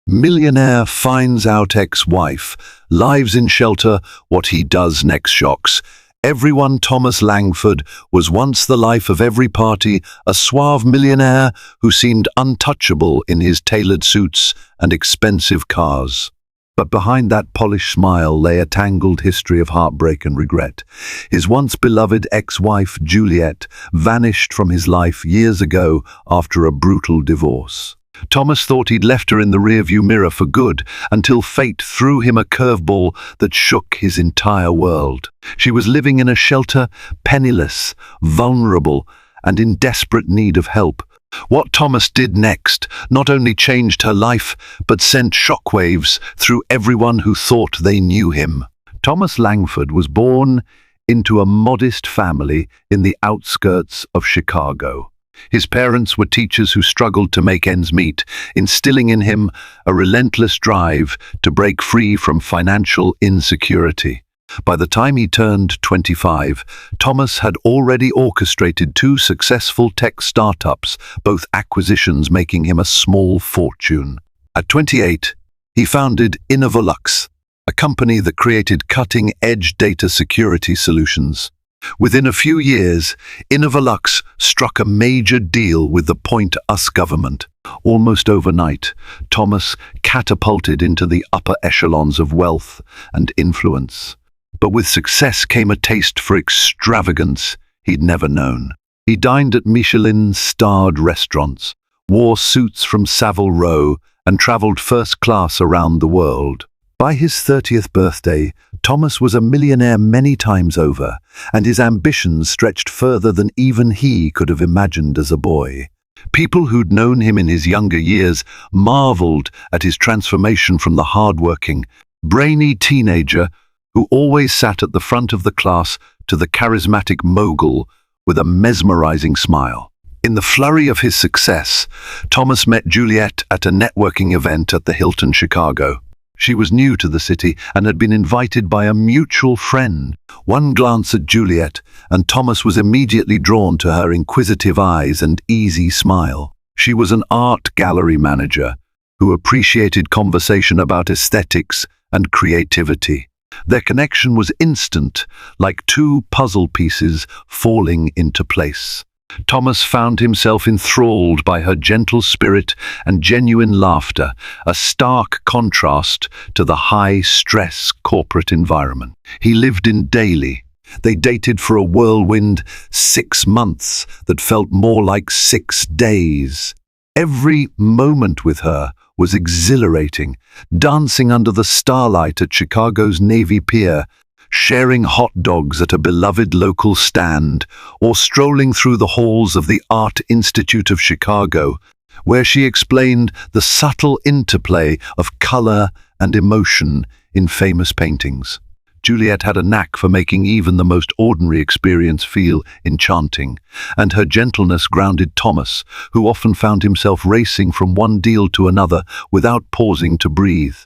Millionaire finds out ex-wife, lives in shelter, what he does next shocks. Everyone. Thomas Langford was once the life of every party, a suave millionaire who seemed untouchable in his tailored suits and expensive cars. But behind that polished smile lay a tangled history of heartbreak and regret. His once beloved ex-wife, Juliet, vanished from his life years ago after a brutal divorce. Thomas thought he'd left her in the rearview mirror for good, until fate threw him a curveball that shook his entire world. She was living in a shelter, penniless, vulnerable, and in desperate need of help. What Thomas did next not only changed her life, but sent shockwaves through everyone who thought they knew him. Thomas Langford was born into a modest family in the outskirts of Chicago. His parents were teachers who struggled to make ends meet, instilling in him a relentless drive to break free from financial insecurity. By the time he turned 25, Thomas had already orchestrated 2 successful tech startups, both acquisitions making him a small fortune. At 28, he founded Innovolux, a company that created cutting-edge data security solutions. Within a few years, Innovolux struck a major deal with the Point US government. Almost overnight, Thomas catapulted into the upper echelons of wealth and influence. But with success came a taste for extravagance he'd never known. He dined at Michelin-starred restaurants, wore suits from Savile Row, and traveled first class around the world. By his 30th birthday, Thomas was a millionaire many times over, and his ambitions stretched further than even he could have imagined as a boy. People who'd known him in his younger years marveled at his transformation from the hard-working, brainy teenager who always sat at the front of the class to the charismatic mogul with a mesmerizing smile. In the flurry of his success, Thomas met Juliet at a networking event at the Hilton Chicago. She was new to the city and had been invited by a mutual friend. One glance at Juliet, and Thomas was immediately drawn to her inquisitive eyes and easy smile. She was an art gallery manager who appreciated conversation about aesthetics and creativity. Their connection was instant, like 2 puzzle pieces falling into place. Thomas found himself enthralled by her gentle spirit and genuine laughter, a stark contrast to the high-stress corporate environment he lived in daily. They dated for a whirlwind 6 months that felt more like 6 days. Every moment with her was exhilarating, dancing under the starlight at Chicago's Navy Pier, sharing hot dogs at a beloved local stand, or strolling through the halls of the Art Institute of Chicago, where she explained the subtle interplay of color and emotion in famous paintings. Juliet had a knack for making even the most ordinary experience feel enchanting, and her gentleness grounded Thomas, who often found himself racing from one deal to another without pausing to breathe.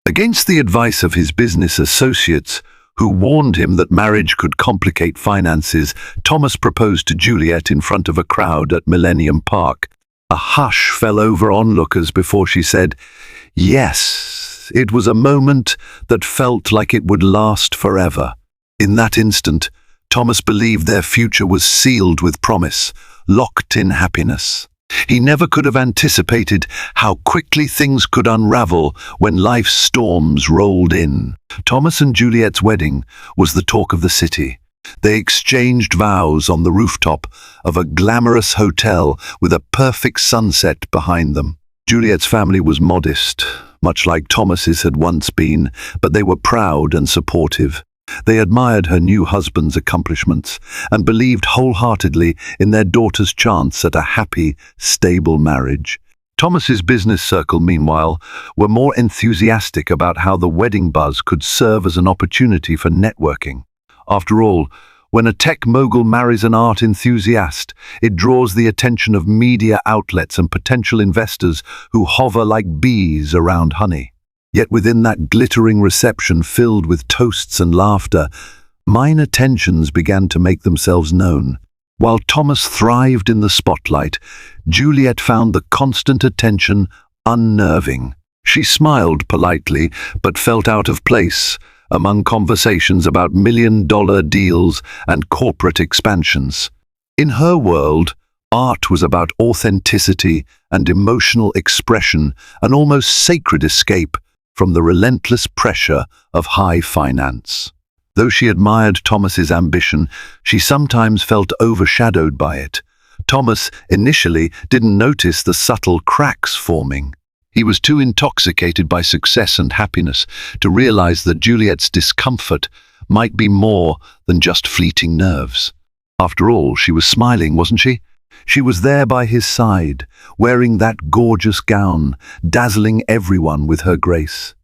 Against the advice of his business associates, who warned him that marriage could complicate finances, Thomas proposed to Juliet in front of a crowd at Millennium Park. A hush fell over onlookers before she said, yes. It was a moment that felt like it would last forever. In that instant, Thomas believed their future was sealed with promise, locked in happiness. He never could have anticipated how quickly things could unravel when life's storms rolled in. Thomas and Juliet's wedding was the talk of the city. They exchanged vows on the rooftop of a glamorous hotel with a perfect sunset behind them. Juliet's family was modest, much like Thomas's had once been, but they were proud and supportive. They admired her new husband's accomplishments and believed wholeheartedly in their daughter's chance at a happy, stable marriage. Thomas's business circle, meanwhile, were more enthusiastic about how the wedding buzz could serve as an opportunity for networking. After all, when a tech mogul marries an art enthusiast, it draws the attention of media outlets and potential investors who hover like bees around honey. Yet within that glittering reception filled with toasts and laughter, minor tensions began to make themselves known. While Thomas thrived in the spotlight, Juliet found the constant attention unnerving. She smiled politely, but felt out of place among conversations about million-dollar deals and corporate expansions. In her world, art was about authenticity and emotional expression, an almost sacred escape from the relentless pressure of high finance. Though she admired Thomas's ambition, she sometimes felt overshadowed by it. Thomas initially didn't notice the subtle cracks forming. He was too intoxicated by success and happiness to realize that Juliet's discomfort might be more than just fleeting nerves. After all, she was smiling, wasn't she? She was there by his side, wearing that gorgeous gown, dazzling everyone with her grace.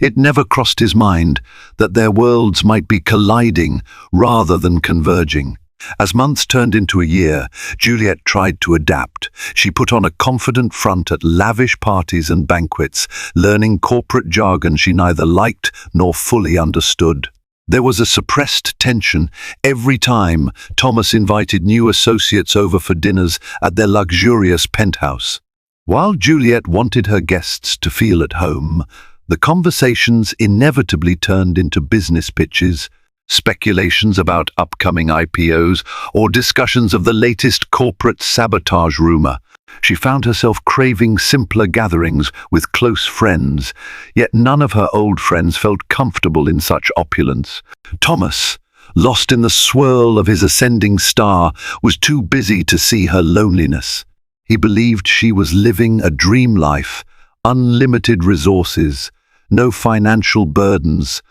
It never crossed his mind that their worlds might be colliding rather than converging. As months turned into a year, Juliet tried to adapt. She put on a confident front at lavish parties and banquets, learning corporate jargon she neither liked nor fully understood. There was a suppressed tension every time Thomas invited new associates over for dinners at their luxurious penthouse. While Juliet wanted her guests to feel at home, the conversations inevitably turned into business pitches, speculations about upcoming IPOs, or discussions of the latest corporate sabotage rumor. She found herself craving simpler gatherings with close friends, yet none of her old friends felt comfortable in such opulence. Thomas, lost in the swirl of his ascending star, was too busy to see her loneliness. He believed she was living a dream life, unlimited resources, no financial burdens,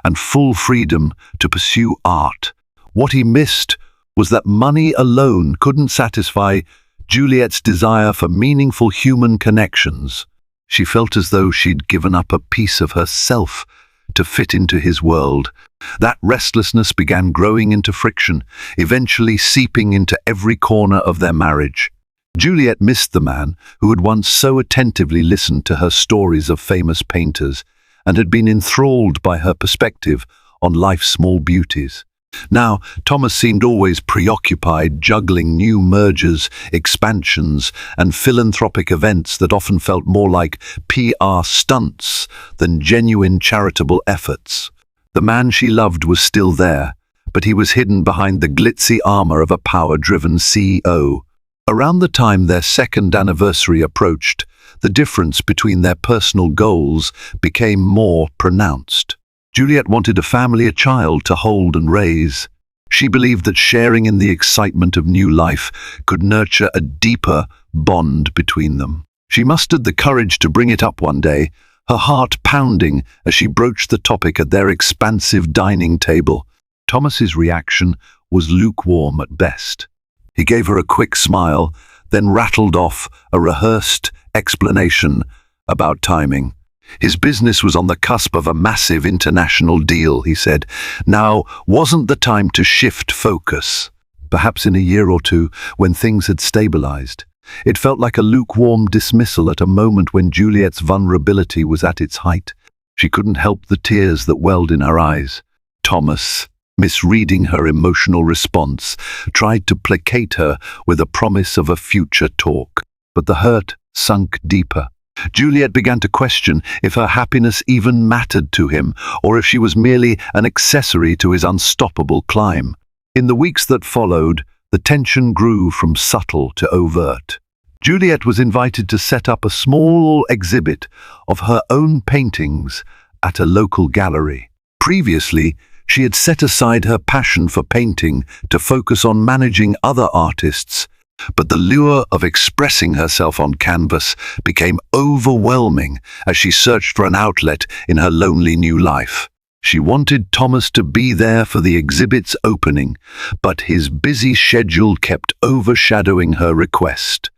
and full freedom to pursue art. What he missed was that money alone couldn't satisfy Juliet's desire for meaningful human connections. She felt as though she'd given up a piece of herself to fit into his world. That restlessness began growing into friction, eventually seeping into every corner of their marriage. Juliet missed the man who had once so attentively listened to her stories of famous painters and had been enthralled by her perspective on life's small beauties. Now, Thomas seemed always preoccupied, juggling new mergers, expansions, and philanthropic events that often felt more like PR stunts than genuine charitable efforts. The man she loved was still there, but he was hidden behind the glitzy armor of a power-driven CEO. Around the time their second anniversary approached, the difference between their personal goals became more pronounced. Juliet wanted a family, a child to hold and raise. She believed that sharing in the excitement of new life could nurture a deeper bond between them. She mustered the courage to bring it up one day, her heart pounding as she broached the topic at their expansive dining table. Thomas's reaction was lukewarm at best. He gave her a quick smile, then rattled off a rehearsed explanation about timing. His business was on the cusp of a massive international deal, he said. Now wasn't the time to shift focus. Perhaps in a year or two, when things had stabilized. It felt like a lukewarm dismissal at a moment when Juliet's vulnerability was at its height. She couldn't help the tears that welled in her eyes. Thomas, misreading her emotional response, tried to placate her with a promise of a future talk. But the hurt sunk deeper. Juliet began to question if her happiness even mattered to him, or if she was merely an accessory to his unstoppable climb. In the weeks that followed, the tension grew from subtle to overt. Juliet was invited to set up a small exhibit of her own paintings at a local gallery. Previously, she had set aside her passion for painting to focus on managing other artists, but the lure of expressing herself on canvas became overwhelming as she searched for an outlet in her lonely new life. She wanted Thomas to be there for the exhibit's opening, but his busy schedule kept overshadowing her request.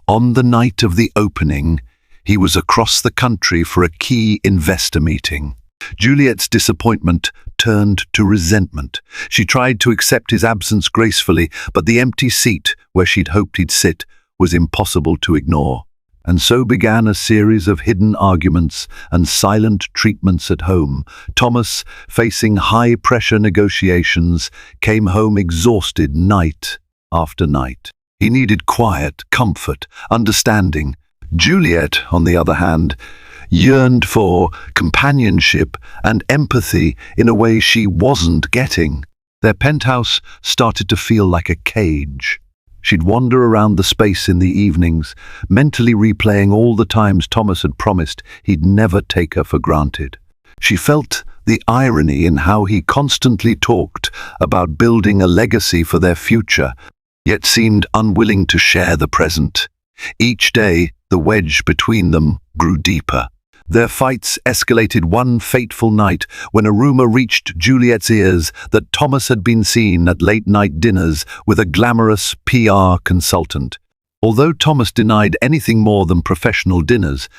On the night of the opening, he was across the country for a key investor meeting. Juliet's disappointment turned to resentment. She tried to accept his absence gracefully, but the empty seat where she'd hoped he'd sit was impossible to ignore. And so began a series of hidden arguments and silent treatments at home. Thomas, facing high-pressure negotiations, came home exhausted night after night. He needed quiet, comfort, understanding. Juliet, on the other hand, yearned for companionship and empathy in a way she wasn't getting. Their penthouse started to feel like a cage. She'd wander around the space in the evenings, mentally replaying all the times Thomas had promised he'd never take her for granted. She felt the irony in how he constantly talked about building a legacy for their future, yet seemed unwilling to share the present. Each day, the wedge between them grew deeper. Their fights escalated one fateful night when a rumor reached Juliet's ears that Thomas had been seen at late-night dinners with a glamorous PR consultant. Although Thomas denied anything more than professional dinners,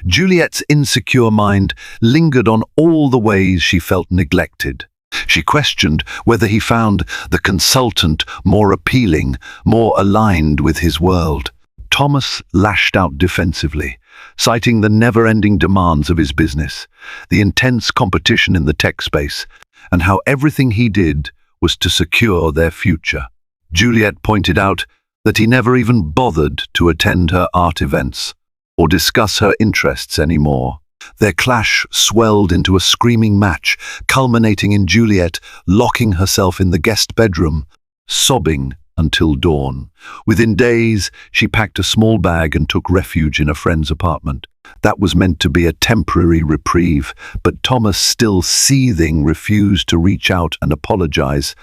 Juliet's insecure mind lingered on all the ways she felt neglected. She questioned whether he found the consultant more appealing, more aligned with his world. Thomas lashed out defensively, citing the never-ending demands of his business, the intense competition in the tech space, and how everything he did was to secure their future. Juliet pointed out that he never even bothered to attend her art events or discuss her interests anymore. Their clash swelled into a screaming match, culminating in Juliet locking herself in the guest bedroom, sobbing until dawn. Within days, she packed a small bag and took refuge in a friend's apartment. That was meant to be a temporary reprieve, but Thomas, still seething, refused to reach out and apologize.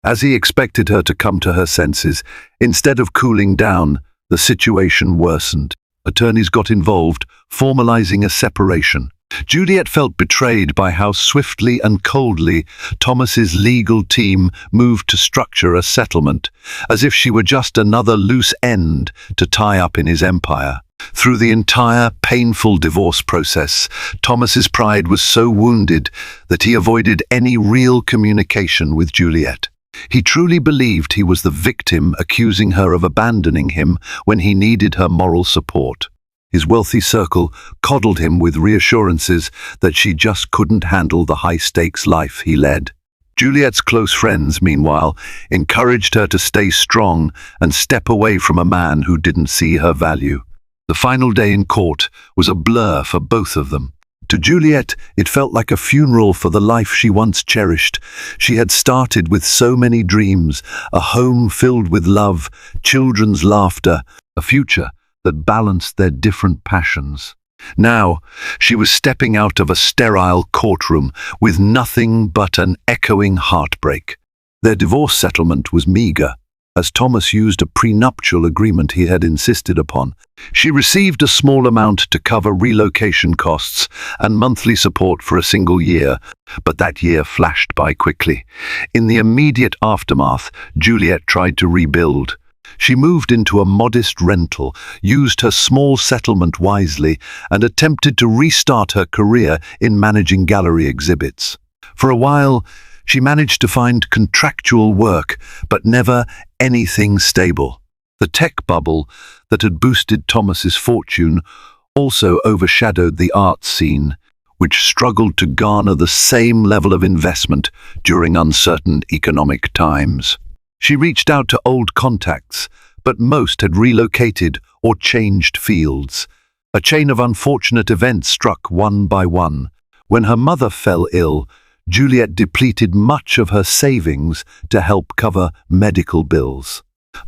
As he expected her to come to her senses, instead of cooling down, the situation worsened. Attorneys got involved, formalizing a separation. Juliet felt betrayed by how swiftly and coldly Thomas's legal team moved to structure a settlement, as if she were just another loose end to tie up in his empire. Through the entire painful divorce process, Thomas's pride was so wounded that he avoided any real communication with Juliet. He truly believed he was the victim, accusing her of abandoning him when he needed her moral support. His wealthy circle coddled him with reassurances that she just couldn't handle the high-stakes life he led. Juliet's close friends, meanwhile, encouraged her to stay strong and step away from a man who didn't see her value. The final day in court was a blur for both of them. To Juliet, it felt like a funeral for the life she once cherished. She had started with so many dreams, a home filled with love, children's laughter, a future that balanced their different passions. Now, she was stepping out of a sterile courtroom with nothing but an echoing heartbreak. Their divorce settlement was meager, as Thomas used a prenuptial agreement he had insisted upon. She received a small amount to cover relocation costs and monthly support for a single year, but that year flashed by quickly. In the immediate aftermath, Juliet tried to rebuild. She moved into a modest rental, used her small settlement wisely, and attempted to restart her career in managing gallery exhibits. For a while, she managed to find contractual work, but never anything stable. The tech bubble that had boosted Thomas's fortune also overshadowed the art scene, which struggled to garner the same level of investment during uncertain economic times. She reached out to old contacts, but most had relocated or changed fields. A chain of unfortunate events struck one by one. When her mother fell ill, Juliet depleted much of her savings to help cover medical bills.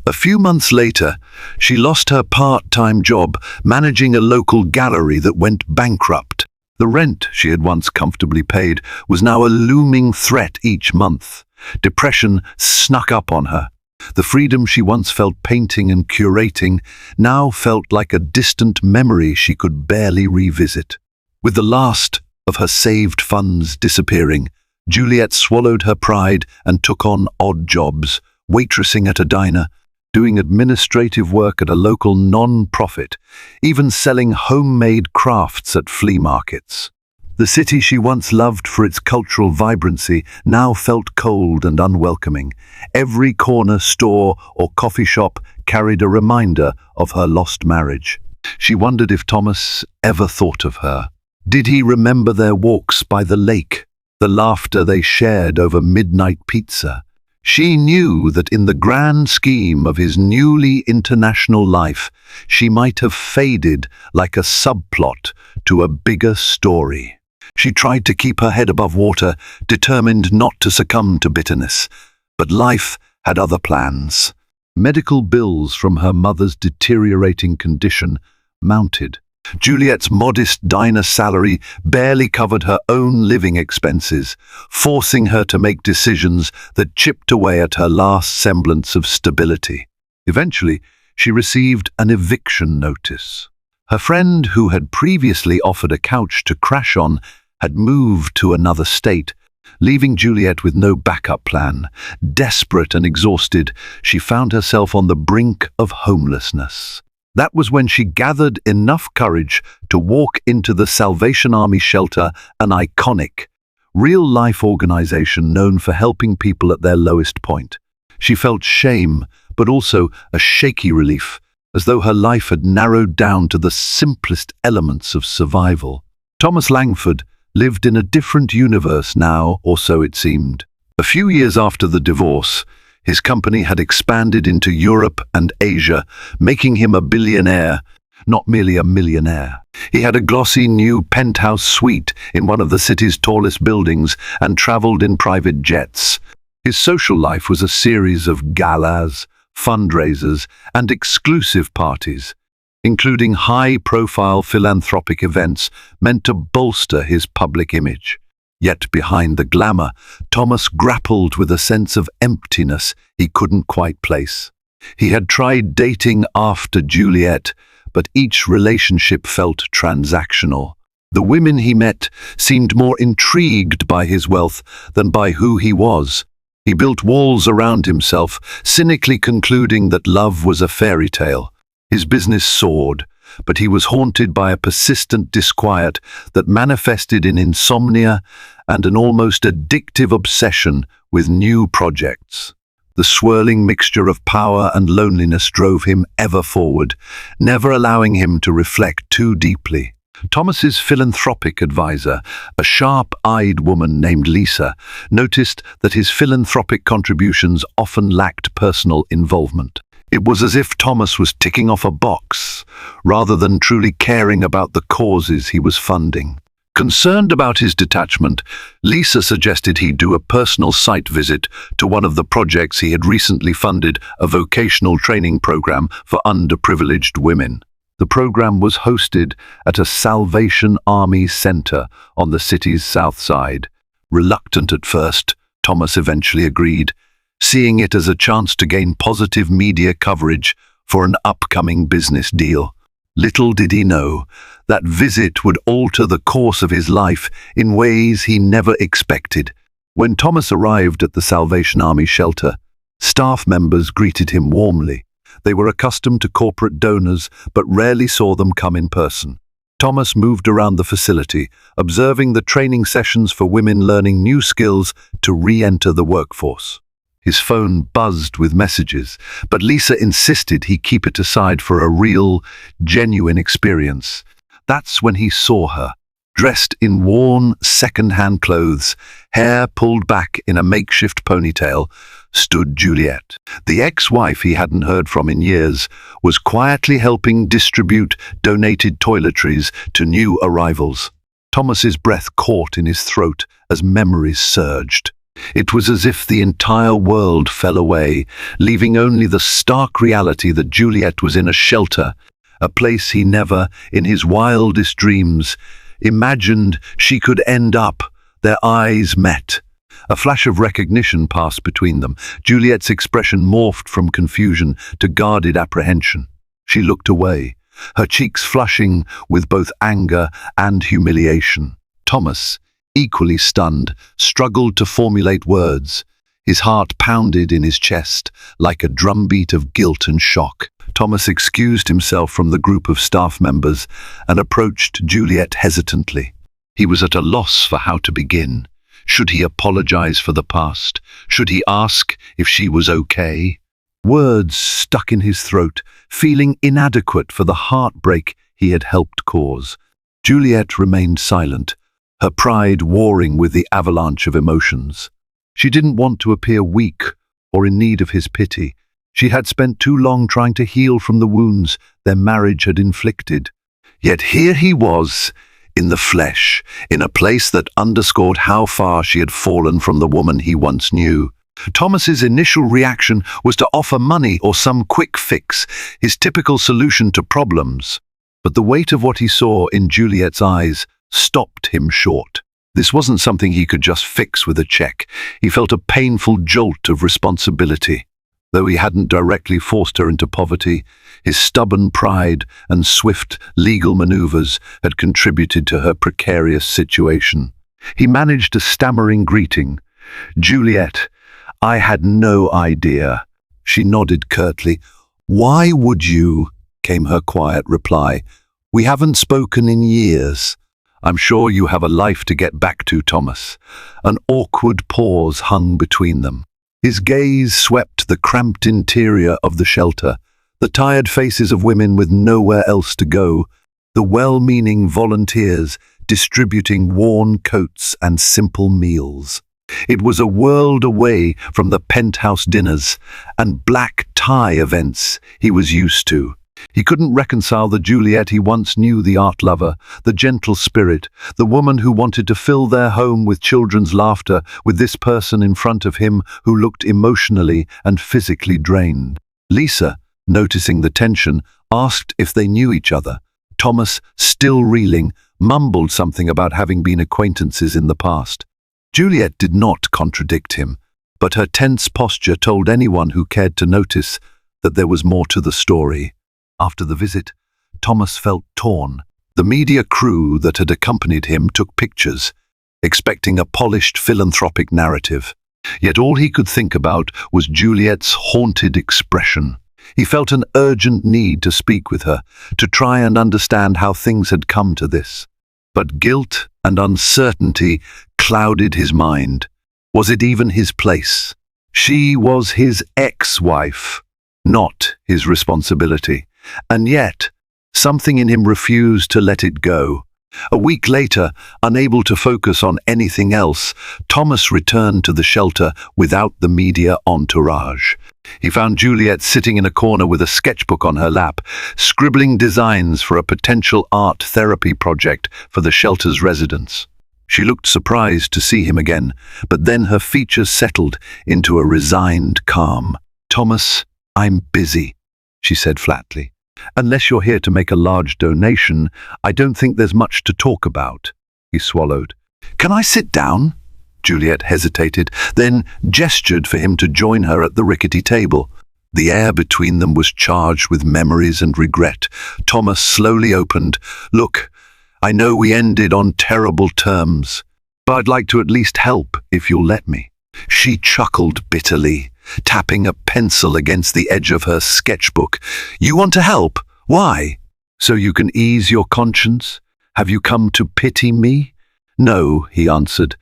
A few months later, she lost her part-time job managing a local gallery that went bankrupt. The rent she had once comfortably paid was now a looming threat each month. Depression snuck up on her. The freedom she once felt painting and curating now felt like a distant memory she could barely revisit. With the last of her saved funds disappearing, Juliet swallowed her pride and took on odd jobs, waitressing at a diner, doing administrative work at a local non-profit, even selling homemade crafts at flea markets. The city she once loved for its cultural vibrancy now felt cold and unwelcoming. Every corner store or coffee shop carried a reminder of her lost marriage. She wondered if Thomas ever thought of her. Did he remember their walks by the lake, the laughter they shared over midnight pizza? She knew that in the grand scheme of his newly international life, she might have faded like a subplot to a bigger story. She tried to keep her head above water, determined not to succumb to bitterness. But life had other plans. Medical bills from her mother's deteriorating condition mounted. Juliet's modest diner salary barely covered her own living expenses, forcing her to make decisions that chipped away at her last semblance of stability. Eventually, she received an eviction notice. Her friend, who had previously offered a couch to crash on, had moved to another state, leaving Juliet with no backup plan. Desperate and exhausted, she found herself on the brink of homelessness. That was when she gathered enough courage to walk into the Salvation Army shelter, an iconic, real-life organization known for helping people at their lowest point. She felt shame, but also a shaky relief, as though her life had narrowed down to the simplest elements of survival. Thomas Langford lived in a different universe now, or so it seemed. A few years after the divorce, his company had expanded into Europe and Asia, making him a billionaire, not merely a millionaire. He had a glossy new penthouse suite in one of the city's tallest buildings and traveled in private jets. His social life was a series of galas, fundraisers, and exclusive parties, including high-profile philanthropic events meant to bolster his public image. Yet behind the glamour, Thomas grappled with a sense of emptiness he couldn't quite place. He had tried dating after Juliet, but each relationship felt transactional. The women he met seemed more intrigued by his wealth than by who he was. He built walls around himself, cynically concluding that love was a fairy tale. His business soared, but he was haunted by a persistent disquiet that manifested in insomnia and an almost addictive obsession with new projects. The swirling mixture of power and loneliness drove him ever forward, never allowing him to reflect too deeply. Thomas's philanthropic advisor, a sharp-eyed woman named Lisa, noticed that his philanthropic contributions often lacked personal involvement. It was as if Thomas was ticking off a box, rather than truly caring about the causes he was funding. Concerned about his detachment, Lisa suggested he do a personal site visit to one of the projects he had recently funded, a vocational training program for underprivileged women. The program was hosted at a Salvation Army center on the city's south side. Reluctant at first, Thomas eventually agreed, seeing it as a chance to gain positive media coverage for an upcoming business deal. Little did he know, that visit would alter the course of his life in ways he never expected. When Thomas arrived at the Salvation Army shelter, staff members greeted him warmly. They were accustomed to corporate donors, but rarely saw them come in person. Thomas moved around the facility, observing the training sessions for women learning new skills to re-enter the workforce. His phone buzzed with messages, but Lisa insisted he keep it aside for a real, genuine experience. That's when he saw her, dressed in worn, second-hand clothes, hair pulled back in a makeshift ponytail, stood Juliet. The ex-wife he hadn't heard from in years was quietly helping distribute donated toiletries to new arrivals. Thomas's breath caught in his throat as memories surged. It was as if the entire world fell away, leaving only the stark reality that Juliet was in a shelter, a place he never, in his wildest dreams, imagined she could end up. Their eyes met. A flash of recognition passed between them. Juliet's expression morphed from confusion to guarded apprehension. She looked away, her cheeks flushing with both anger and humiliation. Thomas, equally stunned, struggled to formulate words. His heart pounded in his chest like a drumbeat of guilt and shock. Thomas excused himself from the group of staff members and approached Juliet hesitantly. He was at a loss for how to begin. Should he apologize for the past? Should he ask if she was okay? Words stuck in his throat, feeling inadequate for the heartbreak he had helped cause. Juliet remained silent, her pride warring with the avalanche of emotions. She didn't want to appear weak or in need of his pity. She had spent too long trying to heal from the wounds their marriage had inflicted. Yet here he was, in the flesh, in a place that underscored how far she had fallen from the woman he once knew. Thomas's initial reaction was to offer money or some quick fix, his typical solution to problems. But the weight of what he saw in Juliet's eyes stopped him short. This wasn't something he could just fix with a check. He felt a painful jolt of responsibility. Though he hadn't directly forced her into poverty, his stubborn pride and swift legal maneuvers had contributed to her precarious situation. He managed a stammering greeting. "Juliet, I had no idea." She nodded curtly. "Why would you?" came her quiet reply. "We haven't spoken in years." "I'm sure you have a life to get back to, Thomas." An awkward pause hung between them. His gaze swept the cramped interior of the shelter, the tired faces of women with nowhere else to go, the well-meaning volunteers distributing worn coats and simple meals. It was a world away from the penthouse dinners and black tie events he was used to. He couldn't reconcile the Juliet he once knew, the art lover, the gentle spirit, the woman who wanted to fill their home with children's laughter, with this person in front of him who looked emotionally and physically drained. Lisa, noticing the tension, asked if they knew each other. Thomas, still reeling, mumbled something about having been acquaintances in the past. Juliet did not contradict him, but her tense posture told anyone who cared to notice that there was more to the story. After the visit, Thomas felt torn. The media crew that had accompanied him took pictures, expecting a polished philanthropic narrative. Yet all he could think about was Juliet's haunted expression. He felt an urgent need to speak with her, to try and understand how things had come to this. But guilt and uncertainty clouded his mind. Was it even his place? She was his ex-wife, not his responsibility. And yet, something in him refused to let it go. A week later, unable to focus on anything else, Thomas returned to the shelter without the media entourage. He found Juliet sitting in a corner with a sketchbook on her lap, scribbling designs for a potential art therapy project for the shelter's residents. She looked surprised to see him again, but then her features settled into a resigned calm. "Thomas, I'm busy," she said flatly. "Unless you're here to make a large donation, I don't think there's much to talk about." He swallowed. "Can I sit down?" Juliet hesitated, then gestured for him to join her at the rickety table. The air between them was charged with memories and regret. Thomas slowly opened. "Look, I know we ended on terrible terms, but I'd like to at least help if you'll let me." She chuckled bitterly, tapping a pencil against the edge of her sketchbook. "You want to help? Why? So you can ease your conscience? Have you come to pity me?" "No," he answered.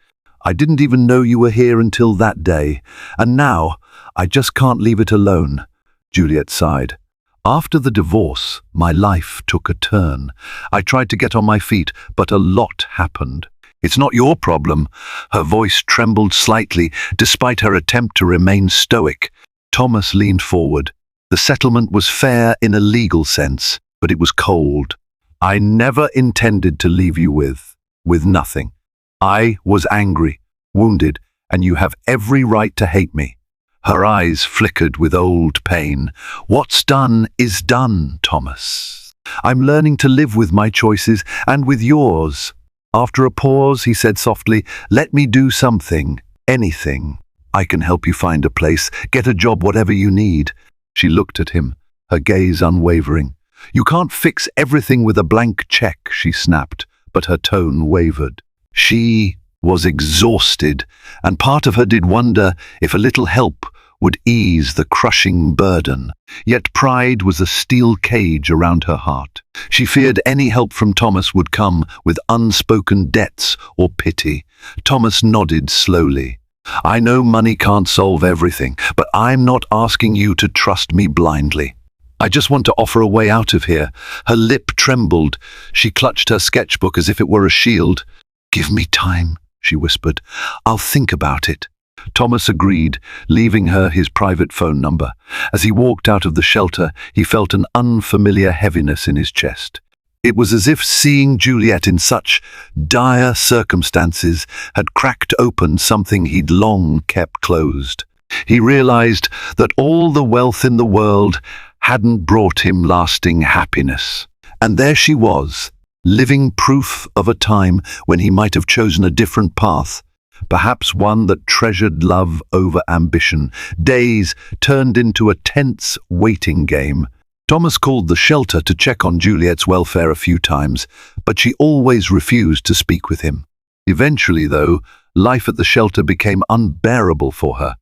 "I didn't even know you were here until that day, and now I just can't leave it alone." Juliet sighed. "After the divorce, my life took a turn. I tried to get on my feet, but a lot happened." "It's not your problem." Her voice trembled slightly, despite her attempt to remain stoic. Thomas leaned forward. The settlement was fair in a legal sense, but it was cold. "I never intended to leave you with nothing. I was angry, wounded, and you have every right to hate me." Her eyes flickered with old pain. "What's done is done, Thomas. I'm learning to live with my choices and with yours." After a pause, he said softly, "Let me do something, anything. I can help you find a place, get a job, whatever you need." She looked at him, her gaze unwavering. "You can't fix everything with a blank check," she snapped, but her tone wavered. She was exhausted, and part of her did wonder if a little help would ease the crushing burden. Yet pride was a steel cage around her heart. She feared any help from Thomas would come with unspoken debts or pity. Thomas nodded slowly. "I know money can't solve everything, but I'm not asking you to trust me blindly. I just want to offer a way out of here." Her lip trembled. She clutched her sketchbook as if it were a shield. "Give me time," she whispered. "I'll think about it." Thomas agreed, leaving her his private phone number. As he walked out of the shelter, he felt an unfamiliar heaviness in his chest. It was as if seeing Juliet in such dire circumstances had cracked open something he'd long kept closed. He realized that all the wealth in the world hadn't brought him lasting happiness. And there she was, living proof of a time when he might have chosen a different path, perhaps one that treasured love over ambition. Days turned into a tense waiting game. Thomas called the shelter to check on Juliet's welfare a few times, but she always refused to speak with him. Eventually, though, life at the shelter became unbearable for her.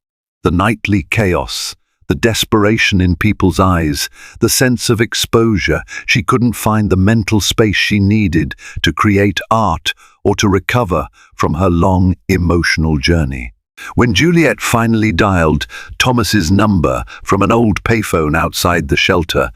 The nightly chaos, the desperation in people's eyes, the sense of exposure. She couldn't find the mental space she needed to create art or to recover from her long emotional journey. When Juliet finally dialed Thomas's number from an old payphone outside the shelter,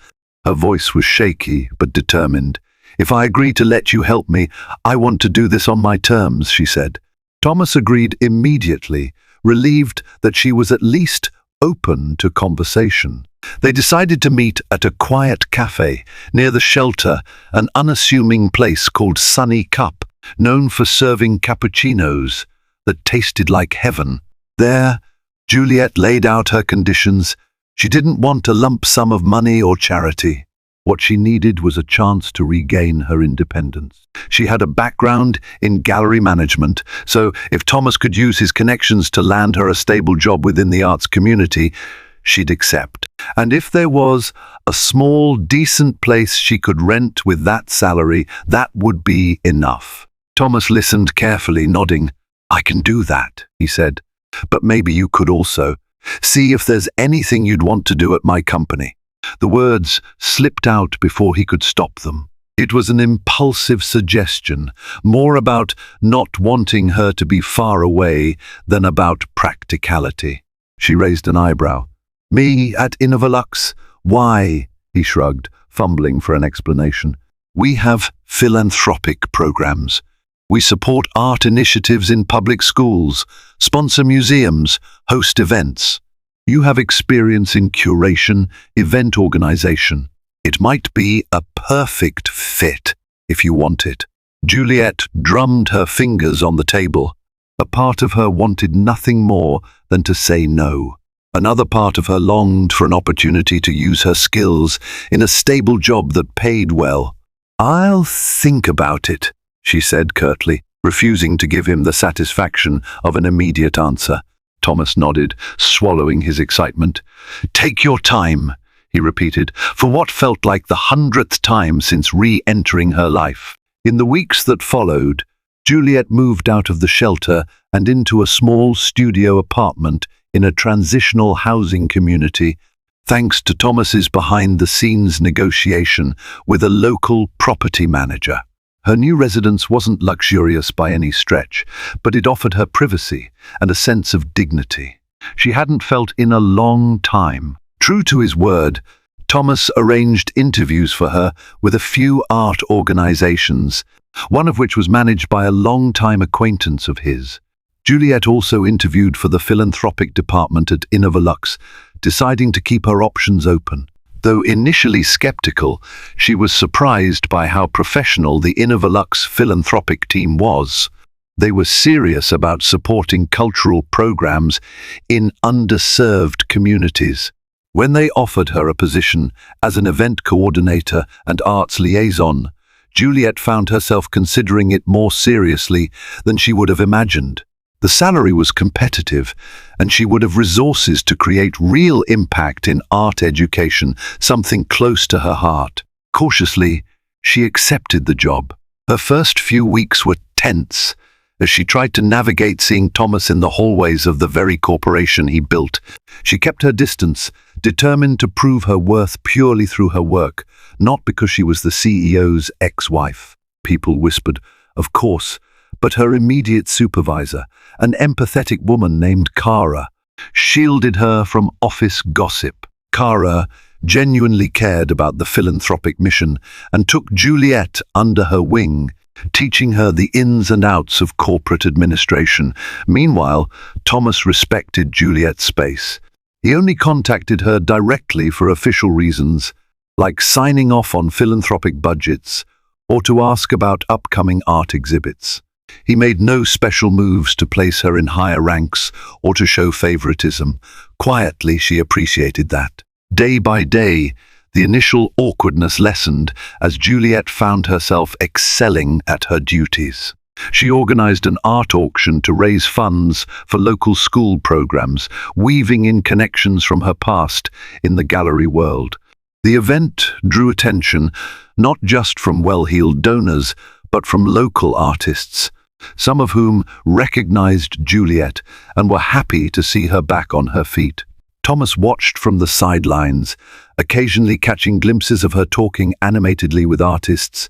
her voice was shaky but determined. "If I agree to let you help me, I want to do this on my terms," she said. Thomas agreed immediately, relieved that she was at least open to conversation. They decided to meet at a quiet cafe near the shelter, an unassuming place called Sunny Cup, known for serving cappuccinos that tasted like heaven. There, Juliet laid out her conditions. She didn't want a lump sum of money or charity. What she needed was a chance to regain her independence. She had a background in gallery management, so if Thomas could use his connections to land her a stable job within the arts community, she'd accept. And if there was a small, decent place she could rent with that salary, that would be enough. Thomas listened carefully, nodding. "I can do that," he said. "But maybe you could also see if there's anything you'd want to do at my company." The words slipped out before he could stop them. It was an impulsive suggestion, more about not wanting her to be far away than about practicality. She raised an eyebrow. "Me at Innovolux? Why?" he shrugged, fumbling for an explanation. "We have philanthropic programs. We support art initiatives in public schools, sponsor museums, host events. You have experience in curation, event organization. It might be a perfect fit if you want it." Juliet drummed her fingers on the table. A part of her wanted nothing more than to say no. Another part of her longed for an opportunity to use her skills in a stable job that paid well. "I'll think about it," she said curtly, refusing to give him the satisfaction of an immediate answer. Thomas nodded, swallowing his excitement. "Take your time," he repeated, for what felt like the 100th time since re-entering her life. In the weeks that followed, Juliet moved out of the shelter and into a small studio apartment in a transitional housing community, thanks to Thomas's behind-the-scenes negotiation with a local property manager. Her new residence wasn't luxurious by any stretch, but it offered her privacy and a sense of dignity she hadn't felt in a long time. True to his word, Thomas arranged interviews for her with a few art organizations, one of which was managed by a long-time acquaintance of his. Juliet also interviewed for the philanthropic department at Innovolux, deciding to keep her options open. Though initially skeptical, she was surprised by how professional the Innovolux philanthropic team was. They were serious about supporting cultural programs in underserved communities. When they offered her a position as an event coordinator and arts liaison, Juliet found herself considering it more seriously than she would have imagined. The salary was competitive, and she would have resources to create real impact in art education, something close to her heart. Cautiously, she accepted the job. Her first few weeks were tense, as she tried to navigate seeing Thomas in the hallways of the very corporation he built. She kept her distance, determined to prove her worth purely through her work, not because she was the CEO's ex-wife. People whispered, of course, but her immediate supervisor, an empathetic woman named Kara, shielded her from office gossip. Kara genuinely cared about the philanthropic mission and took Juliet under her wing, teaching her the ins and outs of corporate administration. Meanwhile, Thomas respected Juliet's space. He only contacted her directly for official reasons, like signing off on philanthropic budgets or to ask about upcoming art exhibits. He made no special moves to place her in higher ranks or to show favoritism. Quietly, she appreciated that. Day by day, the initial awkwardness lessened as Juliet found herself excelling at her duties. She organized an art auction to raise funds for local school programs, weaving in connections from her past in the gallery world. The event drew attention not just from well-heeled donors, but from local artists, some of whom recognized Juliet and were happy to see her back on her feet. Thomas watched from the sidelines, occasionally catching glimpses of her talking animatedly with artists,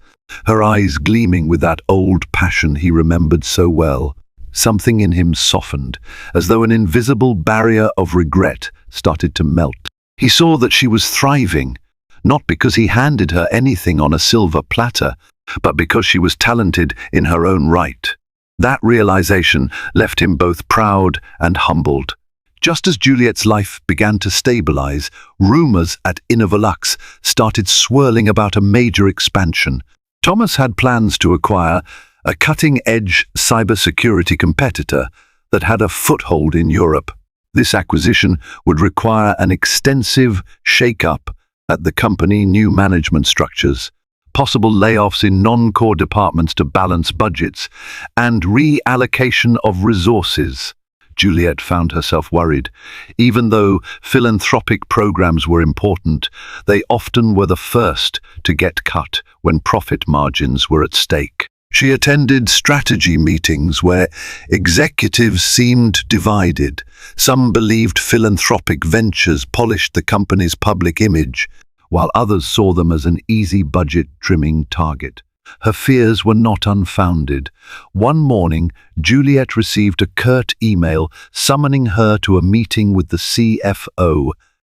her eyes gleaming with that old passion he remembered so well. Something in him softened, as though an invisible barrier of regret started to melt. He saw that she was thriving, not because he handed her anything on a silver platter, but because she was talented in her own right. That realization left him both proud and humbled. Just as Juliet's life began to stabilize, rumors at Innovolux started swirling about a major expansion. Thomas had plans to acquire a cutting-edge cybersecurity competitor that had a foothold in Europe. This acquisition would require an extensive shake-up at the company's new management structures, possible layoffs in non-core departments to balance budgets, and reallocation of resources. Juliet found herself worried. Even though philanthropic programs were important, they often were the first to get cut when profit margins were at stake. She attended strategy meetings where executives seemed divided. Some believed philanthropic ventures polished the company's public image, while others saw them as an easy budget-trimming target. Her fears were not unfounded. One morning, Juliet received a curt email summoning her to a meeting with the CFO,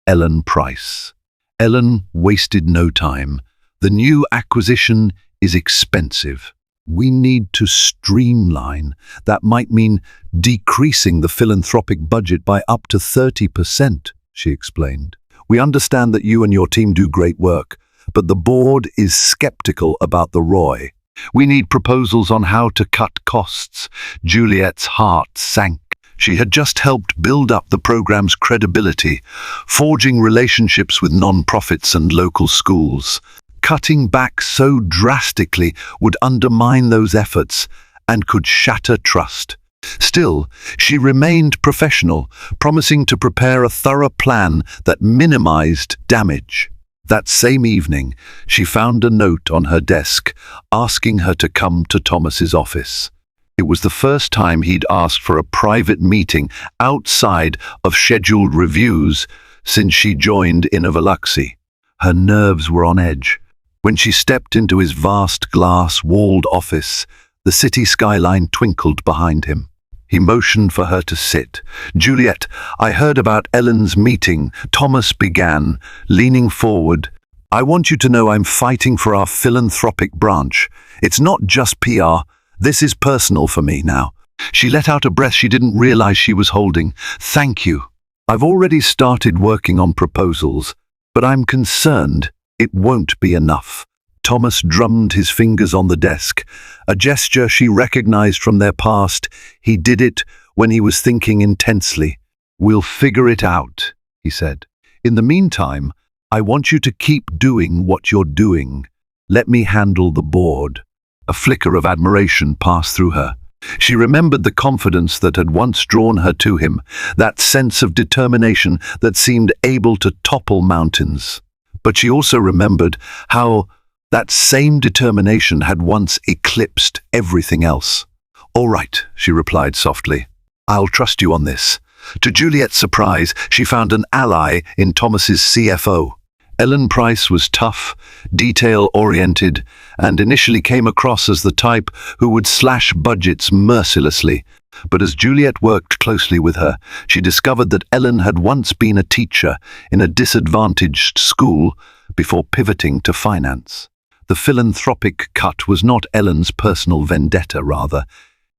Ellen Price. Ellen wasted no time. The new acquisition is expensive. We need to streamline. That might mean decreasing the philanthropic budget by up to 30%, she explained. We understand that you and your team do great work, but the board is skeptical about the ROI. We need proposals on how to cut costs. Juliet's heart sank. She had just helped build up the program's credibility, forging relationships with non-profits and local schools. Cutting back so drastically would undermine those efforts and could shatter trust. Still, she remained professional, promising to prepare a thorough plan that minimized damage. That same evening, she found a note on her desk asking her to come to Thomas's office. It was the first time he'd asked for a private meeting outside of scheduled reviews since she joined Innovoluxi. Her nerves were on edge. When she stepped into his vast glass-walled office, the city skyline twinkled behind him. He motioned for her to sit. "Juliet, I heard about Ellen's meeting," Thomas began, leaning forward. "I want you to know I'm fighting for our philanthropic branch. It's not just PR. This is personal for me now." She let out a breath she didn't realize she was holding. "Thank you. I've already started working on proposals, but I'm concerned it won't be enough." Thomas drummed his fingers on the desk, a gesture she recognized from their past. He did it when he was thinking intensely. "We'll figure it out," he said. "In the meantime, I want you to keep doing what you're doing. Let me handle the board." A flicker of admiration passed through her. She remembered the confidence that had once drawn her to him, that sense of determination that seemed able to topple mountains. But she also remembered how that same determination had once eclipsed everything else. "All right," she replied softly. "I'll trust you on this." To Juliet's surprise, she found an ally in Thomas's CFO. Ellen Price was tough, detail-oriented, and initially came across as the type who would slash budgets mercilessly. But as Juliet worked closely with her, she discovered that Ellen had once been a teacher in a disadvantaged school before pivoting to finance. The philanthropic cut was not Ellen's personal vendetta, rather.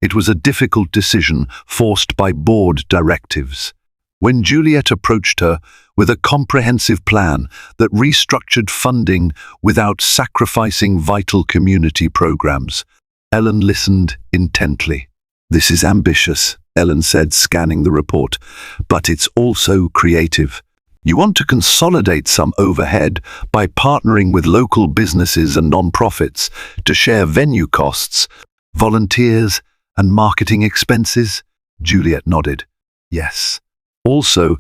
It was a difficult decision forced by board directives. When Juliet approached her with a comprehensive plan that restructured funding without sacrificing vital community programs, Ellen listened intently. "This is ambitious," Ellen said, scanning the report, "but it's also creative. You want to consolidate some overhead by partnering with local businesses and non-profits to share venue costs, volunteers, and marketing expenses?" Juliet nodded. "Yes. Also,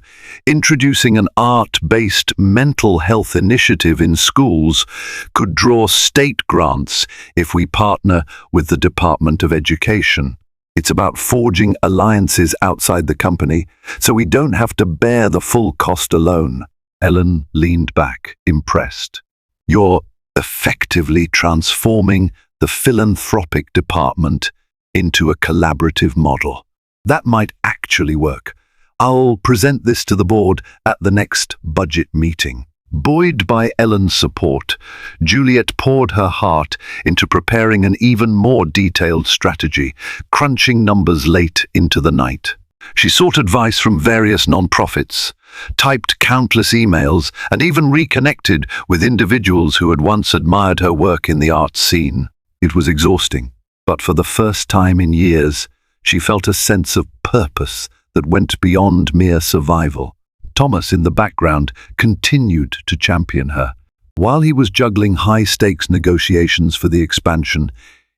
introducing an art-based mental health initiative in schools could draw state grants if we partner with the Department of Education. It's about forging alliances outside the company, so we don't have to bear the full cost alone." Ellen leaned back, impressed. "You're effectively transforming the philanthropic department into a collaborative model. That might actually work. I'll present this to the board at the next budget meeting." Buoyed by Ellen's support, Juliet poured her heart into preparing an even more detailed strategy, crunching numbers late into the night. She sought advice from various non-profits, typed countless emails, and even reconnected with individuals who had once admired her work in the arts scene. It was exhausting, but for the first time in years, she felt a sense of purpose that went beyond mere survival. Thomas, in the background, continued to champion her. While he was juggling high-stakes negotiations for the expansion,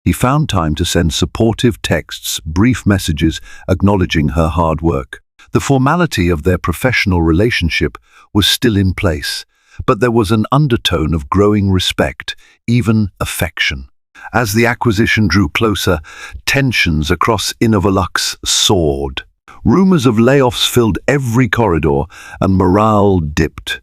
he found time to send supportive texts, brief messages acknowledging her hard work. The formality of their professional relationship was still in place, but there was an undertone of growing respect, even affection. As the acquisition drew closer, tensions across Innovolux soared. Rumors of layoffs filled every corridor, and morale dipped.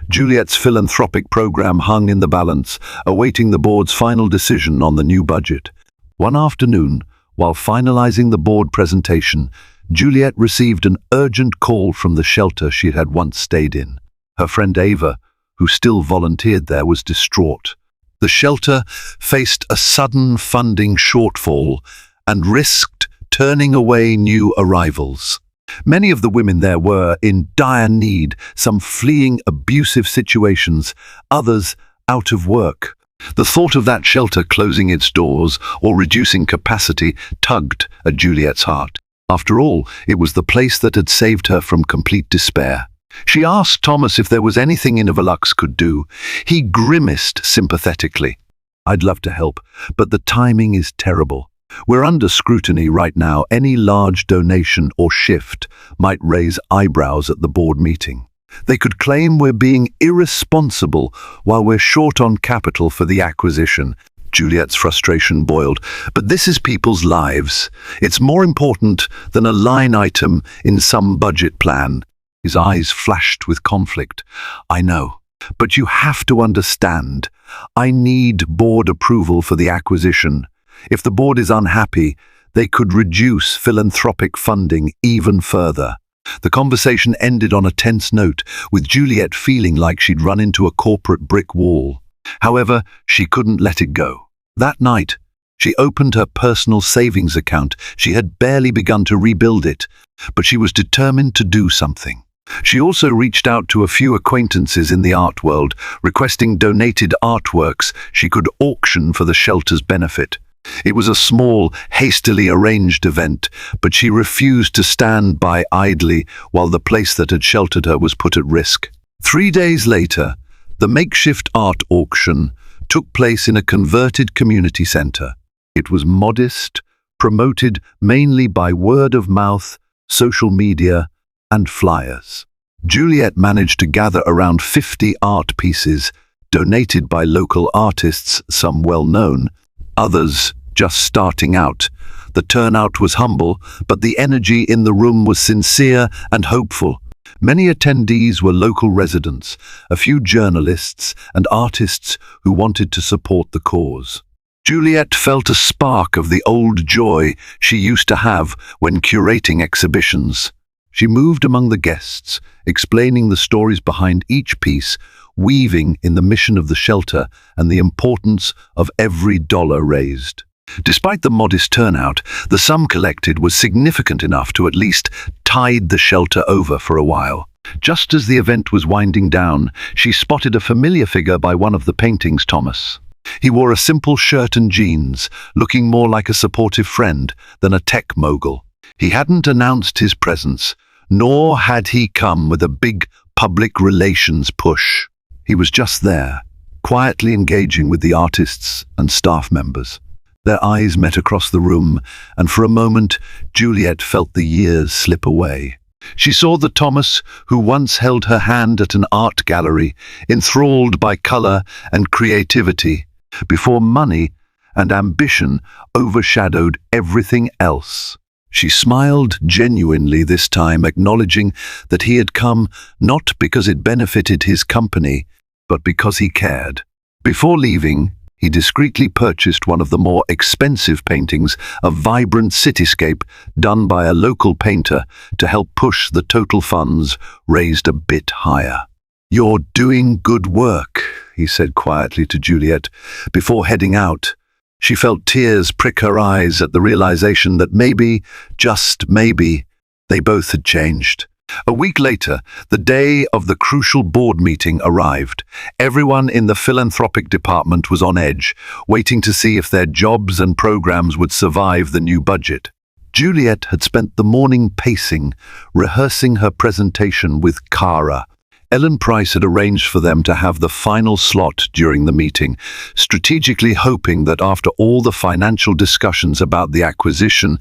Juliet's philanthropic program hung in the balance, awaiting the board's final decision on the new budget. One afternoon, while finalizing the board presentation, Juliet received an urgent call from the shelter she had once stayed in. Her friend Ava, who still volunteered there, was distraught. The shelter faced a sudden funding shortfall and risked turning away new arrivals. Many of the women there were in dire need, some fleeing abusive situations, others out of work. The thought of that shelter closing its doors or reducing capacity tugged at Juliet's heart. After all, it was the place that had saved her from complete despair. She asked Thomas if there was anything Innovolux could do. He grimaced sympathetically. "I'd love to help, but the timing is terrible. We're under scrutiny right now. Any large donation or shift might raise eyebrows at the board meeting. They could claim we're being irresponsible while we're short on capital for the acquisition." Juliet's frustration boiled. "But this is people's lives. It's more important than a line item in some budget plan." His eyes flashed with conflict. "I know, but you have to understand. I need board approval for the acquisition. If the board is unhappy, they could reduce philanthropic funding even further." The conversation ended on a tense note, with Juliet feeling like she'd run into a corporate brick wall. However, she couldn't let it go. That night, she opened her personal savings account. She had barely begun to rebuild it, but she was determined to do something. She also reached out to a few acquaintances in the art world, requesting donated artworks she could auction for the shelter's benefit. It was a small, hastily arranged event, but she refused to stand by idly while the place that had sheltered her was put at risk. 3 days later, the makeshift art auction took place in a converted community center. It was modest, promoted mainly by word of mouth, social media, and flyers. Juliet managed to gather around 50 art pieces, donated by local artists, some well-known, others just starting out. The turnout was humble, but the energy in the room was sincere and hopeful. Many attendees were local residents, a few journalists and artists who wanted to support the cause. Juliet felt a spark of the old joy she used to have when curating exhibitions. She moved among the guests, explaining the stories behind each piece, weaving in the mission of the shelter and the importance of every dollar raised. Despite the modest turnout, the sum collected was significant enough to at least tide the shelter over for a while. Just as the event was winding down, she spotted a familiar figure by one of the paintings, Thomas. He wore a simple shirt and jeans, looking more like a supportive friend than a tech mogul. He hadn't announced his presence, nor had he come with a big public relations push. He was just there, quietly engaging with the artists and staff members. Their eyes met across the room, and for a moment, Juliet felt the years slip away. She saw the Thomas who once held her hand at an art gallery, enthralled by color and creativity, before money and ambition overshadowed everything else. She smiled genuinely this time, acknowledging that he had come not because it benefited his company, but because he cared. Before leaving, he discreetly purchased one of the more expensive paintings, a vibrant cityscape done by a local painter, to help push the total funds raised a bit higher. "You're doing good work," he said quietly to Juliet. Before heading out, she felt tears prick her eyes at the realization that maybe, just maybe, they both had changed. A week later, the day of the crucial board meeting arrived. Everyone in the philanthropic department was on edge, waiting to see if their jobs and programs would survive the new budget. Juliet had spent the morning pacing, rehearsing her presentation with Cara. Ellen Price had arranged for them to have the final slot during the meeting, strategically hoping that after all the financial discussions about the acquisition,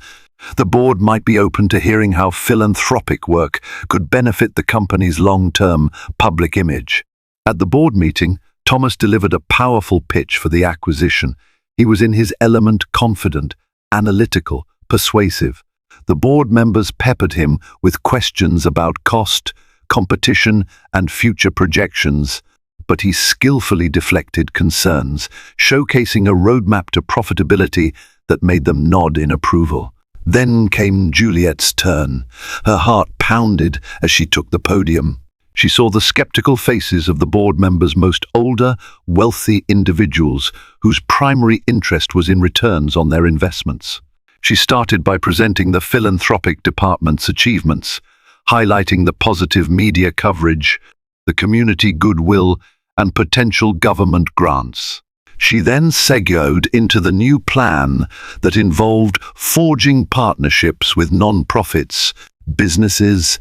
the board might be open to hearing how philanthropic work could benefit the company's long-term public image. At the board meeting, Thomas delivered a powerful pitch for the acquisition. He was in his element, confident, analytical, persuasive. The board members peppered him with questions about cost, competition, and future projections, but he skillfully deflected concerns, showcasing a roadmap to profitability that made them nod in approval. Then came Juliet's turn. Her heart pounded as she took the podium. She saw the skeptical faces of the board members, most older, wealthy individuals whose primary interest was in returns on their investments. She started by presenting the philanthropic department's achievements, highlighting the positive media coverage, the community goodwill, and potential government grants. She then segued into the new plan that involved forging partnerships with non-profits, businesses,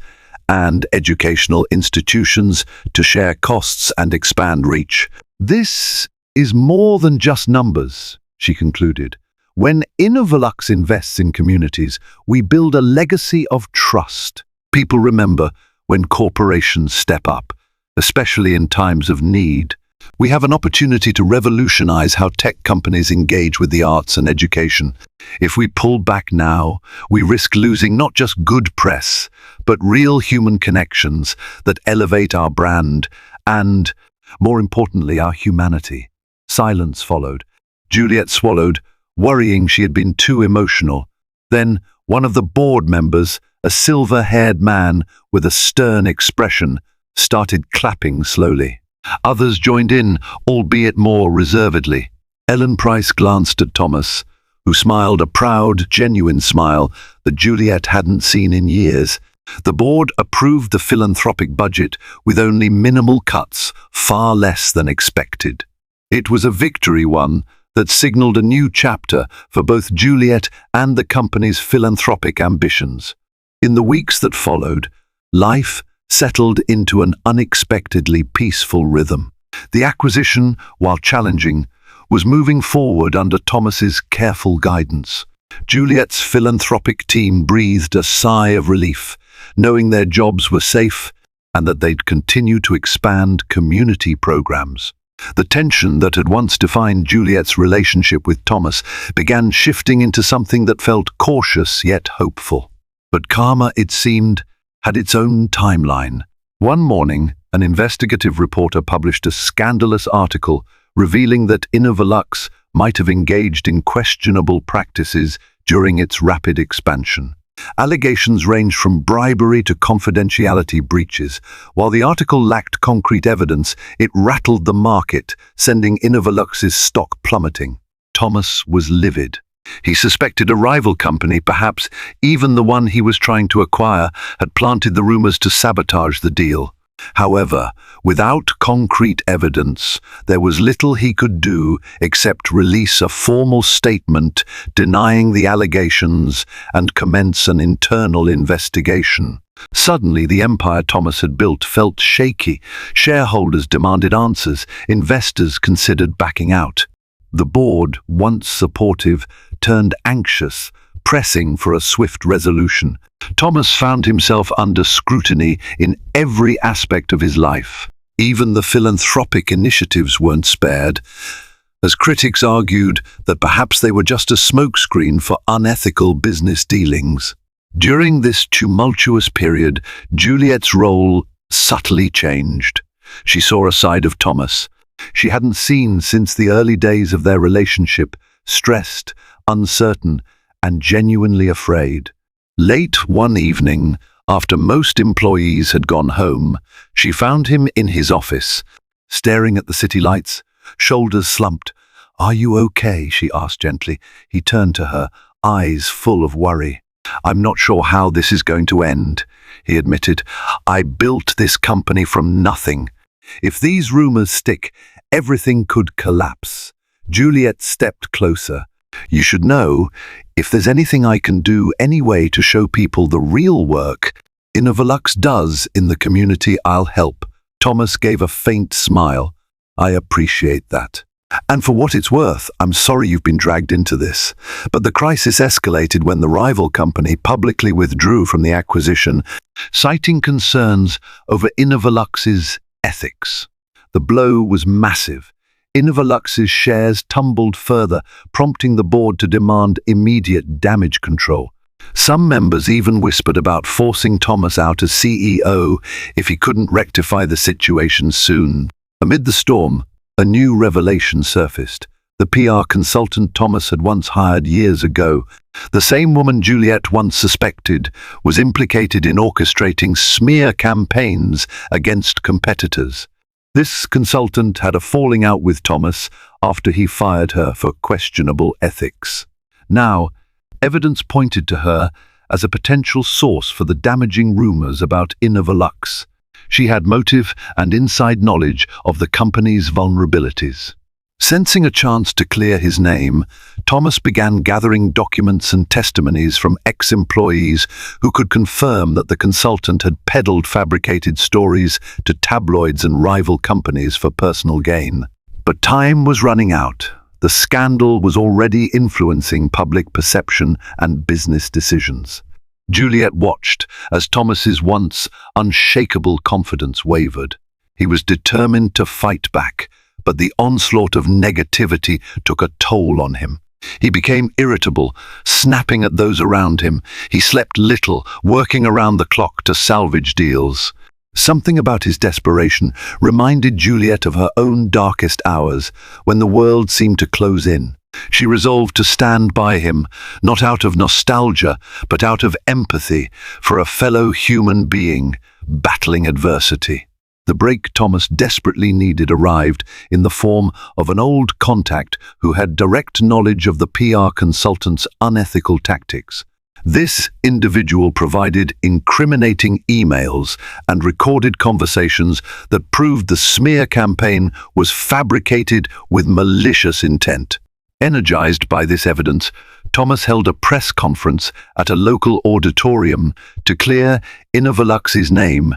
and educational institutions to share costs and expand reach. "This is more than just numbers," she concluded. "When Innovolux invests in communities, we build a legacy of trust. People remember when corporations step up, especially in times of need. We have an opportunity to revolutionize how tech companies engage with the arts and education. If we pull back now, we risk losing not just good press, but real human connections that elevate our brand and, more importantly, our humanity." Silence followed. Juliet swallowed, worrying she had been too emotional. Then one of the board members, a silver-haired man with a stern expression, started clapping slowly. Others joined in, albeit more reservedly. Ellen Price glanced at Thomas, who smiled a proud, genuine smile that Juliet hadn't seen in years. The board approved the philanthropic budget with only minimal cuts, far less than expected. It was a victory, one that signaled a new chapter for both Juliet and the company's philanthropic ambitions. In the weeks that followed, life settled into an unexpectedly peaceful rhythm. The acquisition, while challenging, was moving forward under Thomas's careful guidance. Juliet's philanthropic team breathed a sigh of relief, knowing their jobs were safe and that they'd continue to expand community programs. The tension that had once defined Juliet's relationship with Thomas began shifting into something that felt cautious yet hopeful. But karma, it seemed, had its own timeline. One morning, an investigative reporter published a scandalous article revealing that Innovolux might have engaged in questionable practices during its rapid expansion. Allegations ranged from bribery to confidentiality breaches. While the article lacked concrete evidence, it rattled the market, sending Innovalux's stock plummeting. Thomas was livid. He suspected a rival company, perhaps even the one he was trying to acquire, had planted the rumors to sabotage the deal. However, without concrete evidence, there was little he could do except release a formal statement denying the allegations and commence an internal investigation. Suddenly, the empire Thomas had built felt shaky. Shareholders demanded answers. Investors considered backing out. The board, once supportive, turned anxious, pressing for a swift resolution. Thomas found himself under scrutiny in every aspect of his life. Even the philanthropic initiatives weren't spared, as critics argued that perhaps they were just a smokescreen for unethical business dealings. During this tumultuous period, Juliet's role subtly changed. She saw a side of Thomas she hadn't seen since the early days of their relationship, stressed, uncertain, and genuinely afraid. Late one evening, after most employees had gone home, she found him in his office, staring at the city lights, shoulders slumped. "Are you okay?" she asked gently. He turned to her, eyes full of worry. "I'm not sure how this is going to end," he admitted. "I built this company from nothing. If these rumors stick, everything could collapse." Juliet stepped closer. "You should know, if there's anything I can do anyway to show people the real work Innovalux does in the community, I'll help." Thomas gave a faint smile. "I appreciate that. And for what it's worth, I'm sorry you've been dragged into this. But the crisis escalated when the rival company publicly withdrew from the acquisition, citing concerns over Innovalux's ethics. The blow was massive. Innovalux's shares tumbled further, prompting the board to demand immediate damage control. Some members even whispered about forcing Thomas out as CEO if he couldn't rectify the situation soon. Amid the storm, a new revelation surfaced. The PR consultant Thomas had once hired years ago, the same woman Juliet once suspected, was implicated in orchestrating smear campaigns against competitors. This consultant had a falling out with Thomas after he fired her for questionable ethics. Now, evidence pointed to her as a potential source for the damaging rumors about Innovalux. She had motive and inside knowledge of the company's vulnerabilities. Sensing a chance to clear his name, Thomas began gathering documents and testimonies from ex-employees who could confirm that the consultant had peddled fabricated stories to tabloids and rival companies for personal gain. But time was running out. The scandal was already influencing public perception and business decisions. Juliet watched as Thomas's once unshakable confidence wavered. He was determined to fight back, but the onslaught of negativity took a toll on him. He became irritable, snapping at those around him. He slept little, working around the clock to salvage deals. Something about his desperation reminded Juliet of her own darkest hours, when the world seemed to close in. She resolved to stand by him, not out of nostalgia, but out of empathy for a fellow human being battling adversity. The break Thomas desperately needed arrived in the form of an old contact who had direct knowledge of the PR consultant's unethical tactics. This individual provided incriminating emails and recorded conversations that proved the smear campaign was fabricated with malicious intent. Energized by this evidence, Thomas held a press conference at a local auditorium to clear Innovalux's name,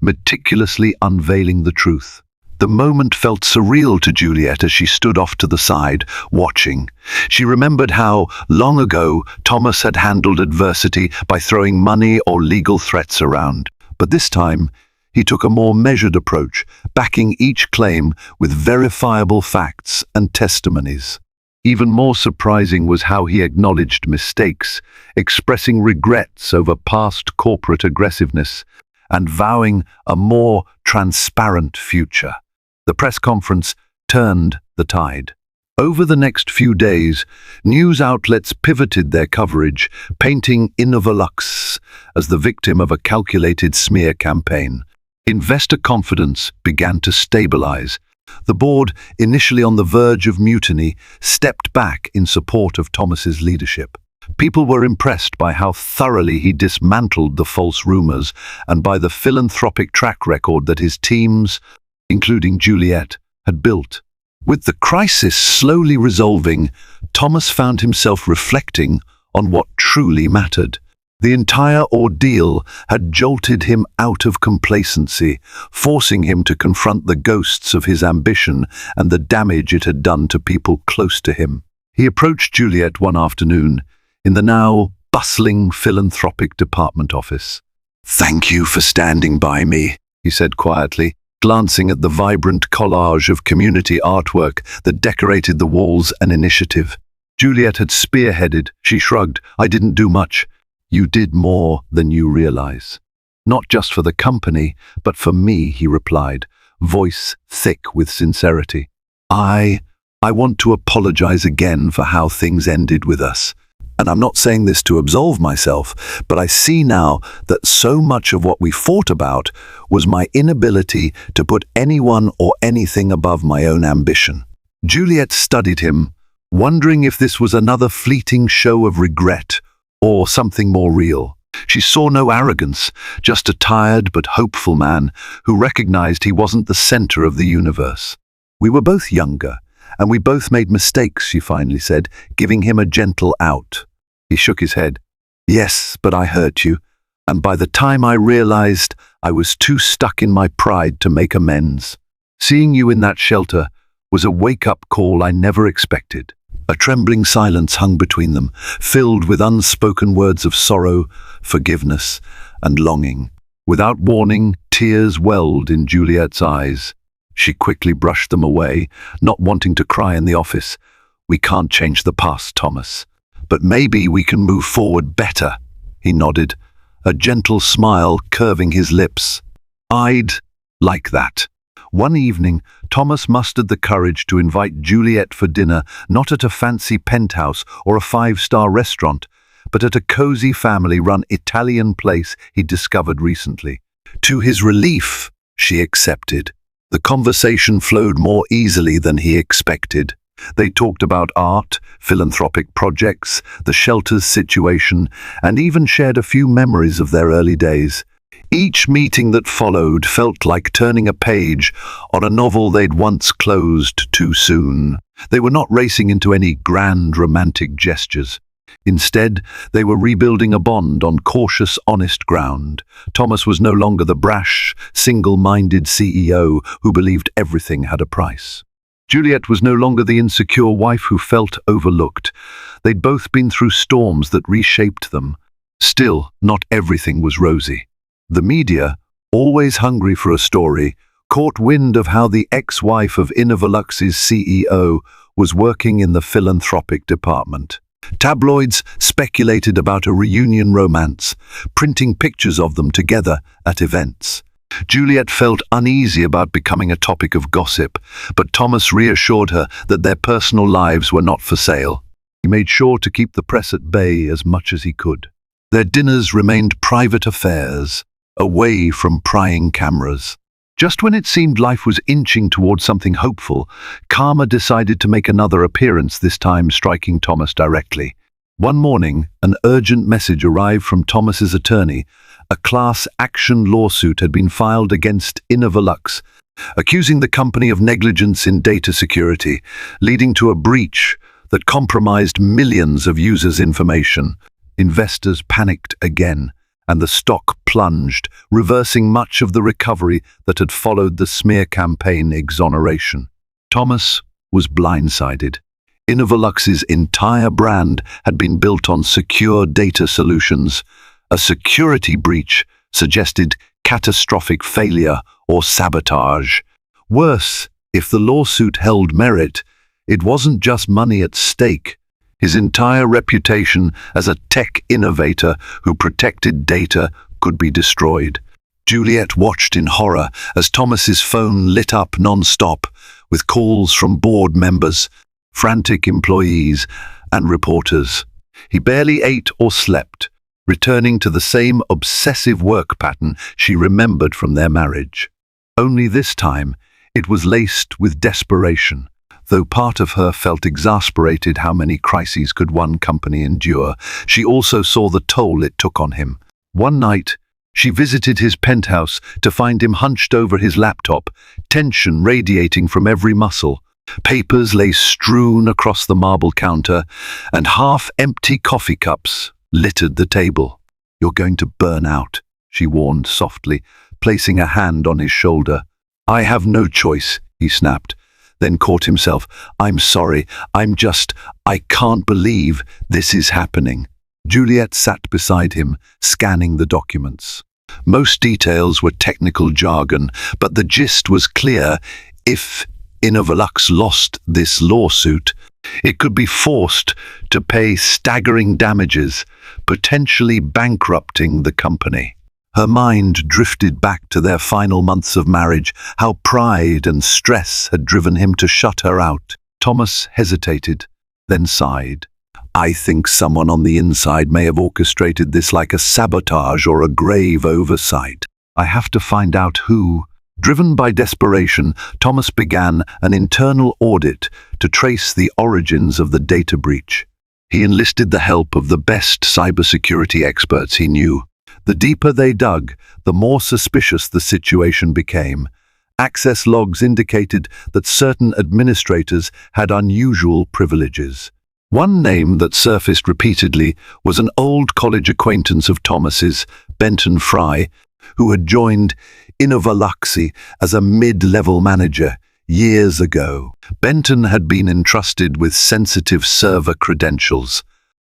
meticulously unveiling the truth. The moment felt surreal to Juliet as she stood off to the side, watching. She remembered how, long ago, Thomas had handled adversity by throwing money or legal threats around. But this time, he took a more measured approach, backing each claim with verifiable facts and testimonies. Even more surprising was how he acknowledged mistakes, expressing regrets over past corporate aggressiveness, and vowing a more transparent future. The press conference turned the tide. Over the next few days, news outlets pivoted their coverage, painting Innovolux as the victim of a calculated smear campaign. Investor confidence began to stabilize. The board, initially on the verge of mutiny, stepped back in support of Thomas's leadership. People were impressed by how thoroughly he dismantled the false rumors and by the philanthropic track record that his teams, including Juliet, had built. With the crisis slowly resolving, Thomas found himself reflecting on what truly mattered. The entire ordeal had jolted him out of complacency, forcing him to confront the ghosts of his ambition and the damage it had done to people close to him. He approached Juliet one afternoon in the now bustling philanthropic department office. "Thank you for standing by me," he said quietly, glancing at the vibrant collage of community artwork that decorated the walls and initiative. Juliet had spearheaded. She shrugged. "I didn't do much." "You did more than you realize. Not just for the company, but for me," he replied, voice thick with sincerity. I want to apologize again for how things ended with us. And I'm not saying this to absolve myself, but I see now that so much of what we fought about was my inability to put anyone or anything above my own ambition." Juliet studied him, wondering if this was another fleeting show of regret or something more real. She saw no arrogance, just a tired but hopeful man who recognized he wasn't the center of the universe. "We were both younger, and we both made mistakes," she finally said, giving him a gentle out. He shook his head. "Yes, but I hurt you, and by the time I realized, I was too stuck in my pride to make amends. Seeing you in that shelter was a wake-up call I never expected." A trembling silence hung between them, filled with unspoken words of sorrow, forgiveness, and longing. Without warning, tears welled in Juliet's eyes. She quickly brushed them away, not wanting to cry in the office. "We can't change the past, Thomas. But maybe we can move forward better." He nodded, a gentle smile curving his lips. "I'd like that." One evening, Thomas mustered the courage to invite Juliet for dinner, not at a fancy penthouse or a five-star restaurant, but at a cozy family-run Italian place he'd discovered recently. To his relief, she accepted. The conversation flowed more easily than he expected. They talked about art, philanthropic projects, the shelter's situation, and even shared a few memories of their early days. Each meeting that followed felt like turning a page on a novel they'd once closed too soon. They were not racing into any grand romantic gestures. Instead, they were rebuilding a bond on cautious, honest ground. Thomas was no longer the brash, single-minded CEO who believed everything had a price. Juliet was no longer the insecure wife who felt overlooked. They'd both been through storms that reshaped them. Still, not everything was rosy. The media, always hungry for a story, caught wind of how the ex-wife of Innovolux's CEO was working in the philanthropic department. Tabloids speculated about a reunion romance, printing pictures of them together at events. Juliet felt uneasy about becoming a topic of gossip, but Thomas reassured her that their personal lives were not for sale. He made sure to keep the press at bay as much as he could. Their dinners remained private affairs, away from prying cameras. Just when it seemed life was inching towards something hopeful, Karma decided to make another appearance, this time striking Thomas directly. One morning, an urgent message arrived from Thomas's attorney. A class action lawsuit had been filed against Innovolux, accusing the company of negligence in data security, leading to a breach that compromised millions of users' information. Investors panicked again, and the stock plunged, reversing much of the recovery that had followed the smear campaign exoneration. Thomas was blindsided. Innovolux's entire brand had been built on secure data solutions. A security breach suggested catastrophic failure or sabotage. Worse, if the lawsuit held merit, it wasn't just money at stake. His entire reputation as a tech innovator who protected data could be destroyed. Juliet watched in horror as Thomas's phone lit up non-stop with calls from board members, frantic employees, and reporters. He barely ate or slept, returning to the same obsessive work pattern she remembered from their marriage. Only this time, it was laced with desperation. Though part of her felt exasperated how many crises could one company endure, she also saw the toll it took on him. One night, she visited his penthouse to find him hunched over his laptop, tension radiating from every muscle. Papers lay strewn across the marble counter, and half-empty coffee cups littered the table. "You're going to burn out," she warned softly, placing a hand on his shoulder. "I have no choice," he snapped, then caught himself. "I'm sorry, I can't believe this is happening." Juliet sat beside him, scanning the documents. Most details were technical jargon, but the gist was clear. If Innovolux lost this lawsuit, it could be forced to pay staggering damages, potentially bankrupting the company. Her mind drifted back to their final months of marriage, how pride and stress had driven him to shut her out. Thomas hesitated, then sighed. "I think someone on the inside may have orchestrated this like a sabotage or a grave oversight. I have to find out who." Driven by desperation, Thomas began an internal audit to trace the origins of the data breach. He enlisted the help of the best cybersecurity experts he knew. The deeper they dug, the more suspicious the situation became. Access logs indicated that certain administrators had unusual privileges. One name that surfaced repeatedly was an old college acquaintance of Thomas's, Benton Fry, who had joined Innovoluxy as a mid-level manager years ago. Benton had been entrusted with sensitive server credentials.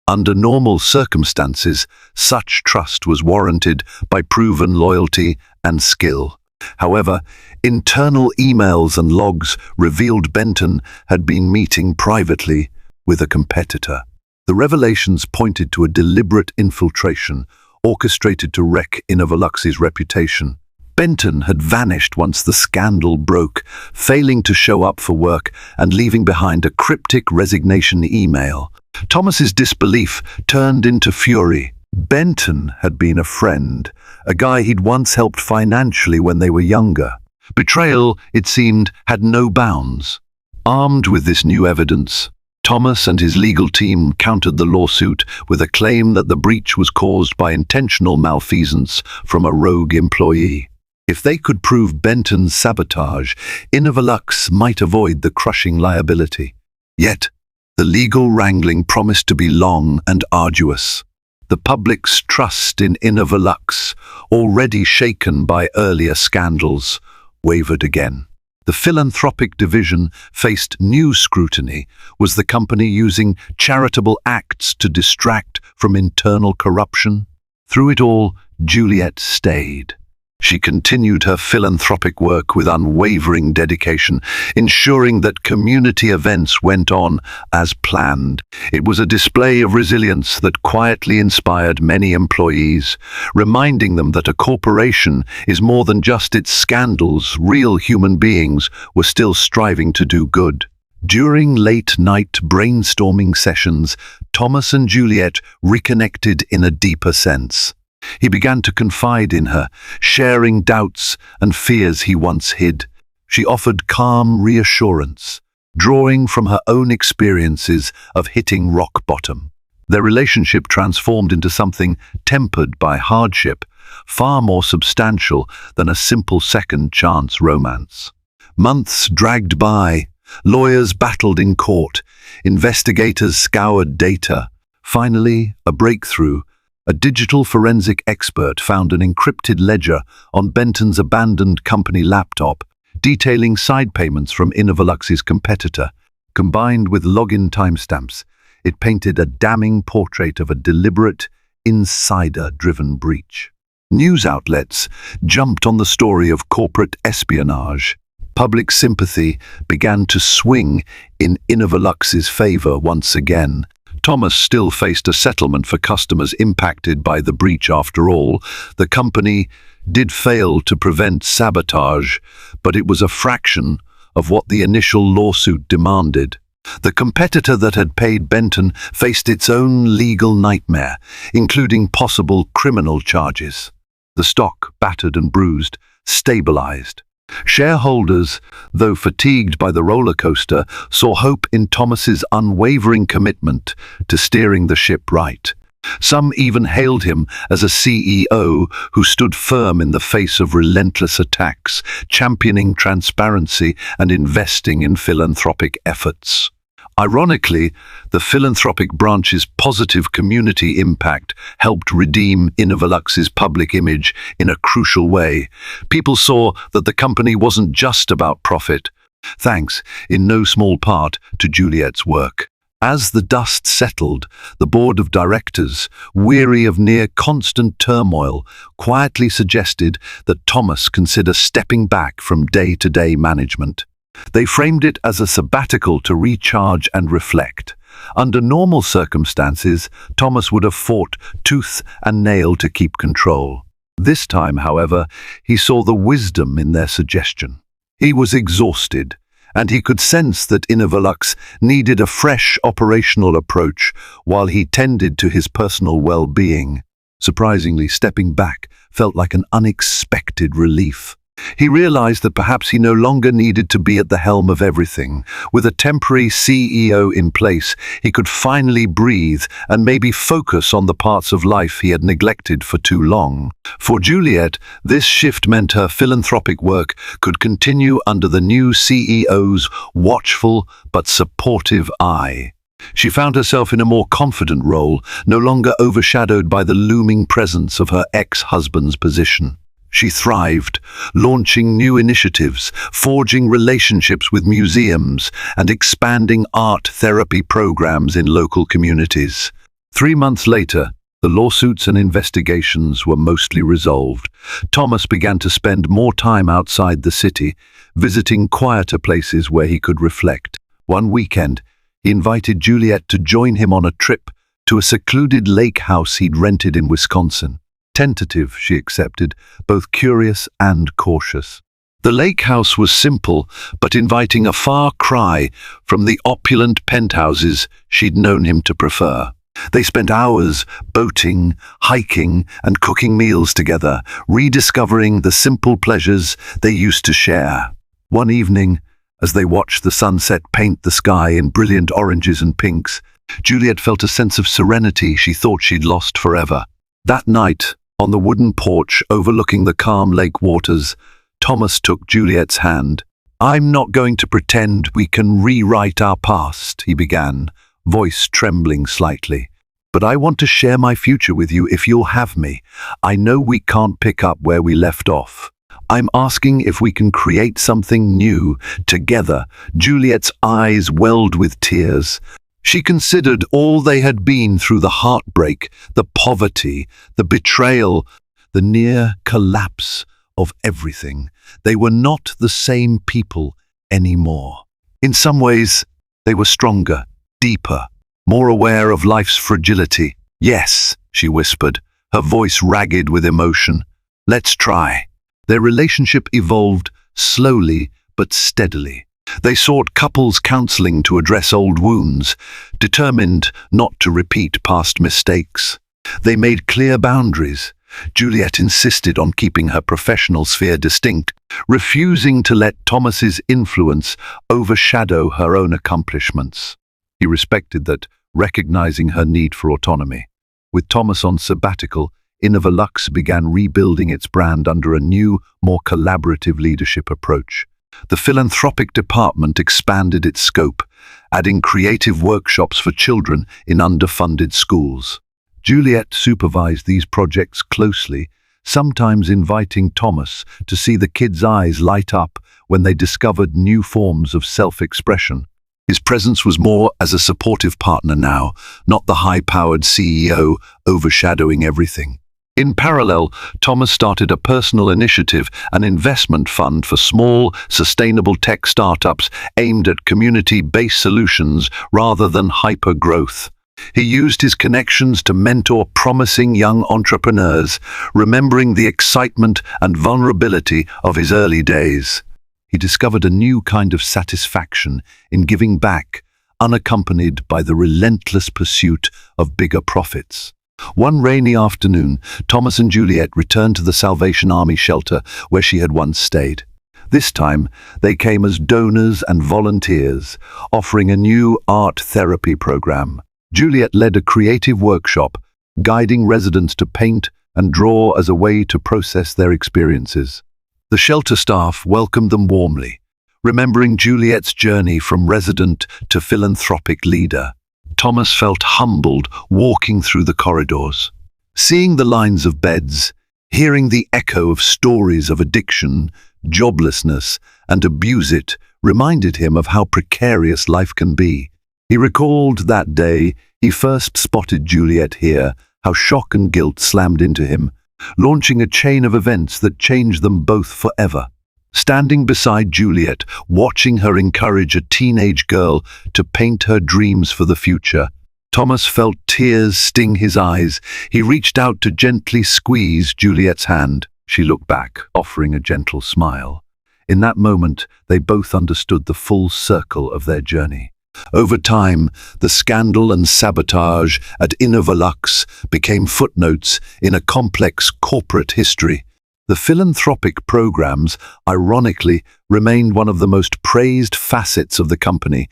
Under normal circumstances, such trust was warranted by proven loyalty and skill. However, internal emails and logs revealed Benton had been meeting privately with a competitor. The revelations pointed to a deliberate infiltration orchestrated to wreck Innovoluxy's reputation. Benton had vanished once the scandal broke, failing to show up for work and leaving behind a cryptic resignation email. Thomas's disbelief turned into fury. Benton had been a friend, a guy he'd once helped financially when they were younger. Betrayal, it seemed, had no bounds. Armed with this new evidence, Thomas and his legal team countered the lawsuit with a claim that the breach was caused by intentional malfeasance from a rogue employee. If they could prove Benton's sabotage, Innovolux might avoid the crushing liability. Yet, the legal wrangling promised to be long and arduous. The public's trust in Innovolux, already shaken by earlier scandals, wavered again. The philanthropic division faced new scrutiny. Was the company using charitable acts to distract from internal corruption? Through it all, Juliet stayed. She continued her philanthropic work with unwavering dedication, ensuring that community events went on as planned. It was a display of resilience that quietly inspired many employees, reminding them that a corporation is more than just its scandals. Real human beings were still striving to do good. During late-night brainstorming sessions, Thomas and Juliet reconnected in a deeper sense. He began to confide in her, sharing doubts and fears he once hid. She offered calm reassurance, drawing from her own experiences of hitting rock bottom. Their relationship transformed into something tempered by hardship, far more substantial than a simple second-chance romance. Months dragged by. Lawyers battled in court. Investigators scoured data. Finally, a breakthrough. A digital forensic expert found an encrypted ledger on Benton's abandoned company laptop, detailing side payments from Innovolux's competitor. Combined with login timestamps, it painted a damning portrait of a deliberate, insider-driven breach. News outlets jumped on the story of corporate espionage. Public sympathy began to swing in Innovolux's favor once again. Thomas still faced a settlement for customers impacted by the breach after all. The company did fail to prevent sabotage, but it was a fraction of what the initial lawsuit demanded. The competitor that had paid Benton faced its own legal nightmare, including possible criminal charges. The stock, battered and bruised, stabilized. Shareholders, though fatigued by the roller coaster, saw hope in Thomas's unwavering commitment to steering the ship right. Some even hailed him as a CEO who stood firm in the face of relentless attacks, championing transparency and investing in philanthropic efforts. Ironically, the philanthropic branch's positive community impact helped redeem Innovalux's public image in a crucial way. People saw that the company wasn't just about profit, thanks, in no small part, to Juliet's work. As the dust settled, the board of directors, weary of near-constant turmoil, quietly suggested that Thomas consider stepping back from day-to-day management. They framed it as a sabbatical to recharge and reflect. Under normal circumstances, Thomas would have fought tooth and nail to keep control. This time, however, he saw the wisdom in their suggestion. He was exhausted, and he could sense that Innovalux needed a fresh operational approach while he tended to his personal well-being. Surprisingly, stepping back felt like an unexpected relief. He realized that perhaps he no longer needed to be at the helm of everything. With a temporary CEO in place, he could finally breathe and maybe focus on the parts of life he had neglected for too long. For Juliet, this shift meant her philanthropic work could continue under the new CEO's watchful but supportive eye. She found herself in a more confident role, no longer overshadowed by the looming presence of her ex-husband's position. She thrived, launching new initiatives, forging relationships with museums, and expanding art therapy programs in local communities. 3 months later, the lawsuits and investigations were mostly resolved. Thomas began to spend more time outside the city, visiting quieter places where he could reflect. One weekend, he invited Juliet to join him on a trip to a secluded lake house he'd rented in Wisconsin. Tentative, she accepted, both curious and cautious. The lake house was simple, but inviting, a far cry from the opulent penthouses she'd known him to prefer. They spent hours boating, hiking, and cooking meals together, rediscovering the simple pleasures they used to share. One evening, as they watched the sunset paint the sky in brilliant oranges and pinks, Juliet felt a sense of serenity she thought she'd lost forever. That night, on the wooden porch overlooking the calm lake waters, Thomas took Juliet's hand. "I'm not going to pretend we can rewrite our past," he began, voice trembling slightly. "But I want to share my future with you if you'll have me. I know we can't pick up where we left off. I'm asking if we can create something new together." Juliet's eyes welled with tears. She considered all they had been through: the heartbreak, the poverty, the betrayal, the near collapse of everything. They were not the same people anymore. In some ways, they were stronger, deeper, more aware of life's fragility. "Yes," she whispered, her voice ragged with emotion. "Let's try." Their relationship evolved slowly but steadily. They sought couples counseling to address old wounds, determined not to repeat past mistakes. They made clear boundaries. Juliet insisted on keeping her professional sphere distinct, refusing to let Thomas's influence overshadow her own accomplishments. He respected that, recognizing her need for autonomy. With Thomas on sabbatical, Innovalux began rebuilding its brand under a new, more collaborative leadership approach. The philanthropic department expanded its scope, adding creative workshops for children in underfunded schools. Juliet supervised these projects closely, sometimes inviting Thomas to see the kids' eyes light up when they discovered new forms of self-expression. His presence was more as a supportive partner now, not the high-powered CEO overshadowing everything. In parallel, Thomas started a personal initiative, an investment fund for small, sustainable tech startups aimed at community-based solutions rather than hyper-growth. He used his connections to mentor promising young entrepreneurs, remembering the excitement and vulnerability of his early days. He discovered a new kind of satisfaction in giving back, unaccompanied by the relentless pursuit of bigger profits. One rainy afternoon, Thomas and Juliet returned to the Salvation Army shelter where she had once stayed. This time, they came as donors and volunteers, offering a new art therapy program. Juliet led a creative workshop, guiding residents to paint and draw as a way to process their experiences. The shelter staff welcomed them warmly, remembering Juliet's journey from resident to philanthropic leader. Thomas felt humbled walking through the corridors. Seeing the lines of beds, hearing the echo of stories of addiction, joblessness, and abuse it reminded him of how precarious life can be. He recalled that day he first spotted Juliet here, how shock and guilt slammed into him, launching a chain of events that changed them both forever. Standing beside Juliet, watching her encourage a teenage girl to paint her dreams for the future, Thomas felt tears sting his eyes. He reached out to gently squeeze Juliet's hand. She looked back, offering a gentle smile. In that moment, they both understood the full circle of their journey. Over time, the scandal and sabotage at Innovolux became footnotes in a complex corporate history. The philanthropic programs, ironically, remained one of the most praised facets of the company,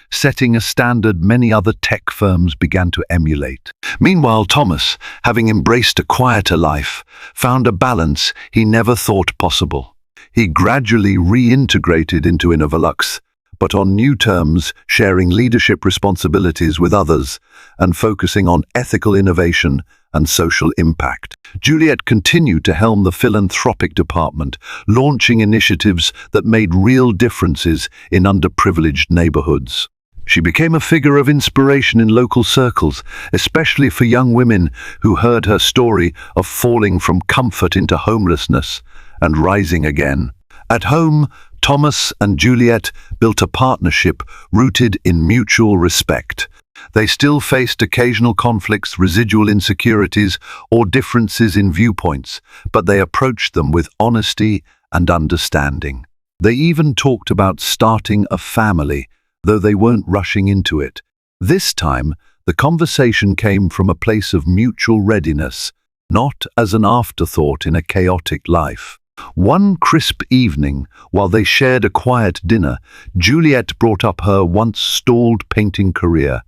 setting a standard many other tech firms began to emulate. Meanwhile, Thomas, having embraced a quieter life, found a balance he never thought possible. He gradually reintegrated into Innovolux, but on new terms, sharing leadership responsibilities with others and focusing on ethical innovation and social impact. Juliet continued to helm the philanthropic department, launching initiatives that made real differences in underprivileged neighborhoods. She became a figure of inspiration in local circles, especially for young women who heard her story of falling from comfort into homelessness and rising again. At home, Thomas and Juliet built a partnership rooted in mutual respect. They still faced occasional conflicts, residual insecurities, or differences in viewpoints, but they approached them with honesty and understanding. They even talked about starting a family, though they weren't rushing into it. This time, the conversation came from a place of mutual readiness, not as an afterthought in a chaotic life. One crisp evening, while they shared a quiet dinner, Juliet brought up her once stalled painting career.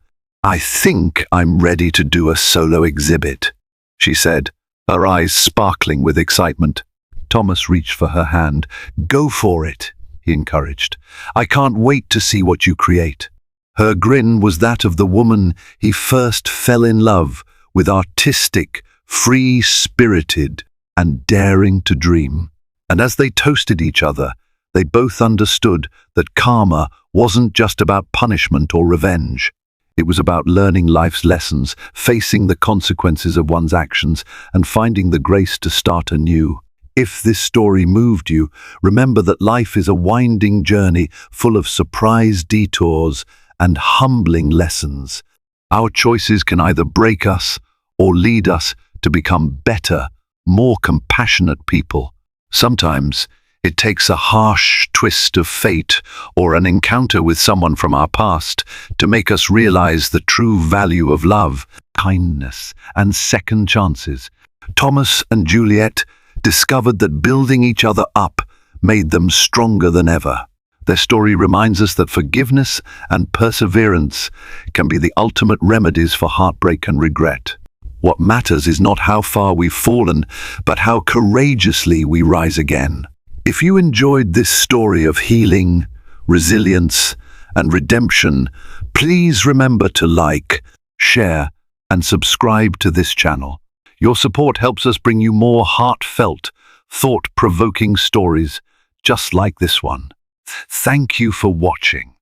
"I think I'm ready to do a solo exhibit," she said, her eyes sparkling with excitement. Thomas reached for her hand. "Go for it," he encouraged. "I can't wait to see what you create." Her grin was that of the woman he first fell in love with, artistic, free-spirited, and daring to dream. And as they toasted each other, they both understood that karma wasn't just about punishment or revenge. It was about learning life's lessons, facing the consequences of one's actions, and finding the grace to start anew. If this story moved you, remember that life is a winding journey full of surprise detours and humbling lessons. Our choices can either break us or lead us to become better, more compassionate people. Sometimes it takes a harsh twist of fate or an encounter with someone from our past to make us realize the true value of love, kindness, and second chances. Thomas and Juliet discovered that building each other up made them stronger than ever. Their story reminds us that forgiveness and perseverance can be the ultimate remedies for heartbreak and regret. What matters is not how far we've fallen, but how courageously we rise again. If you enjoyed this story of healing, resilience, and redemption, please remember to like, share, and subscribe to this channel. Your support helps us bring you more heartfelt, thought-provoking stories just like this one. Thank you for watching.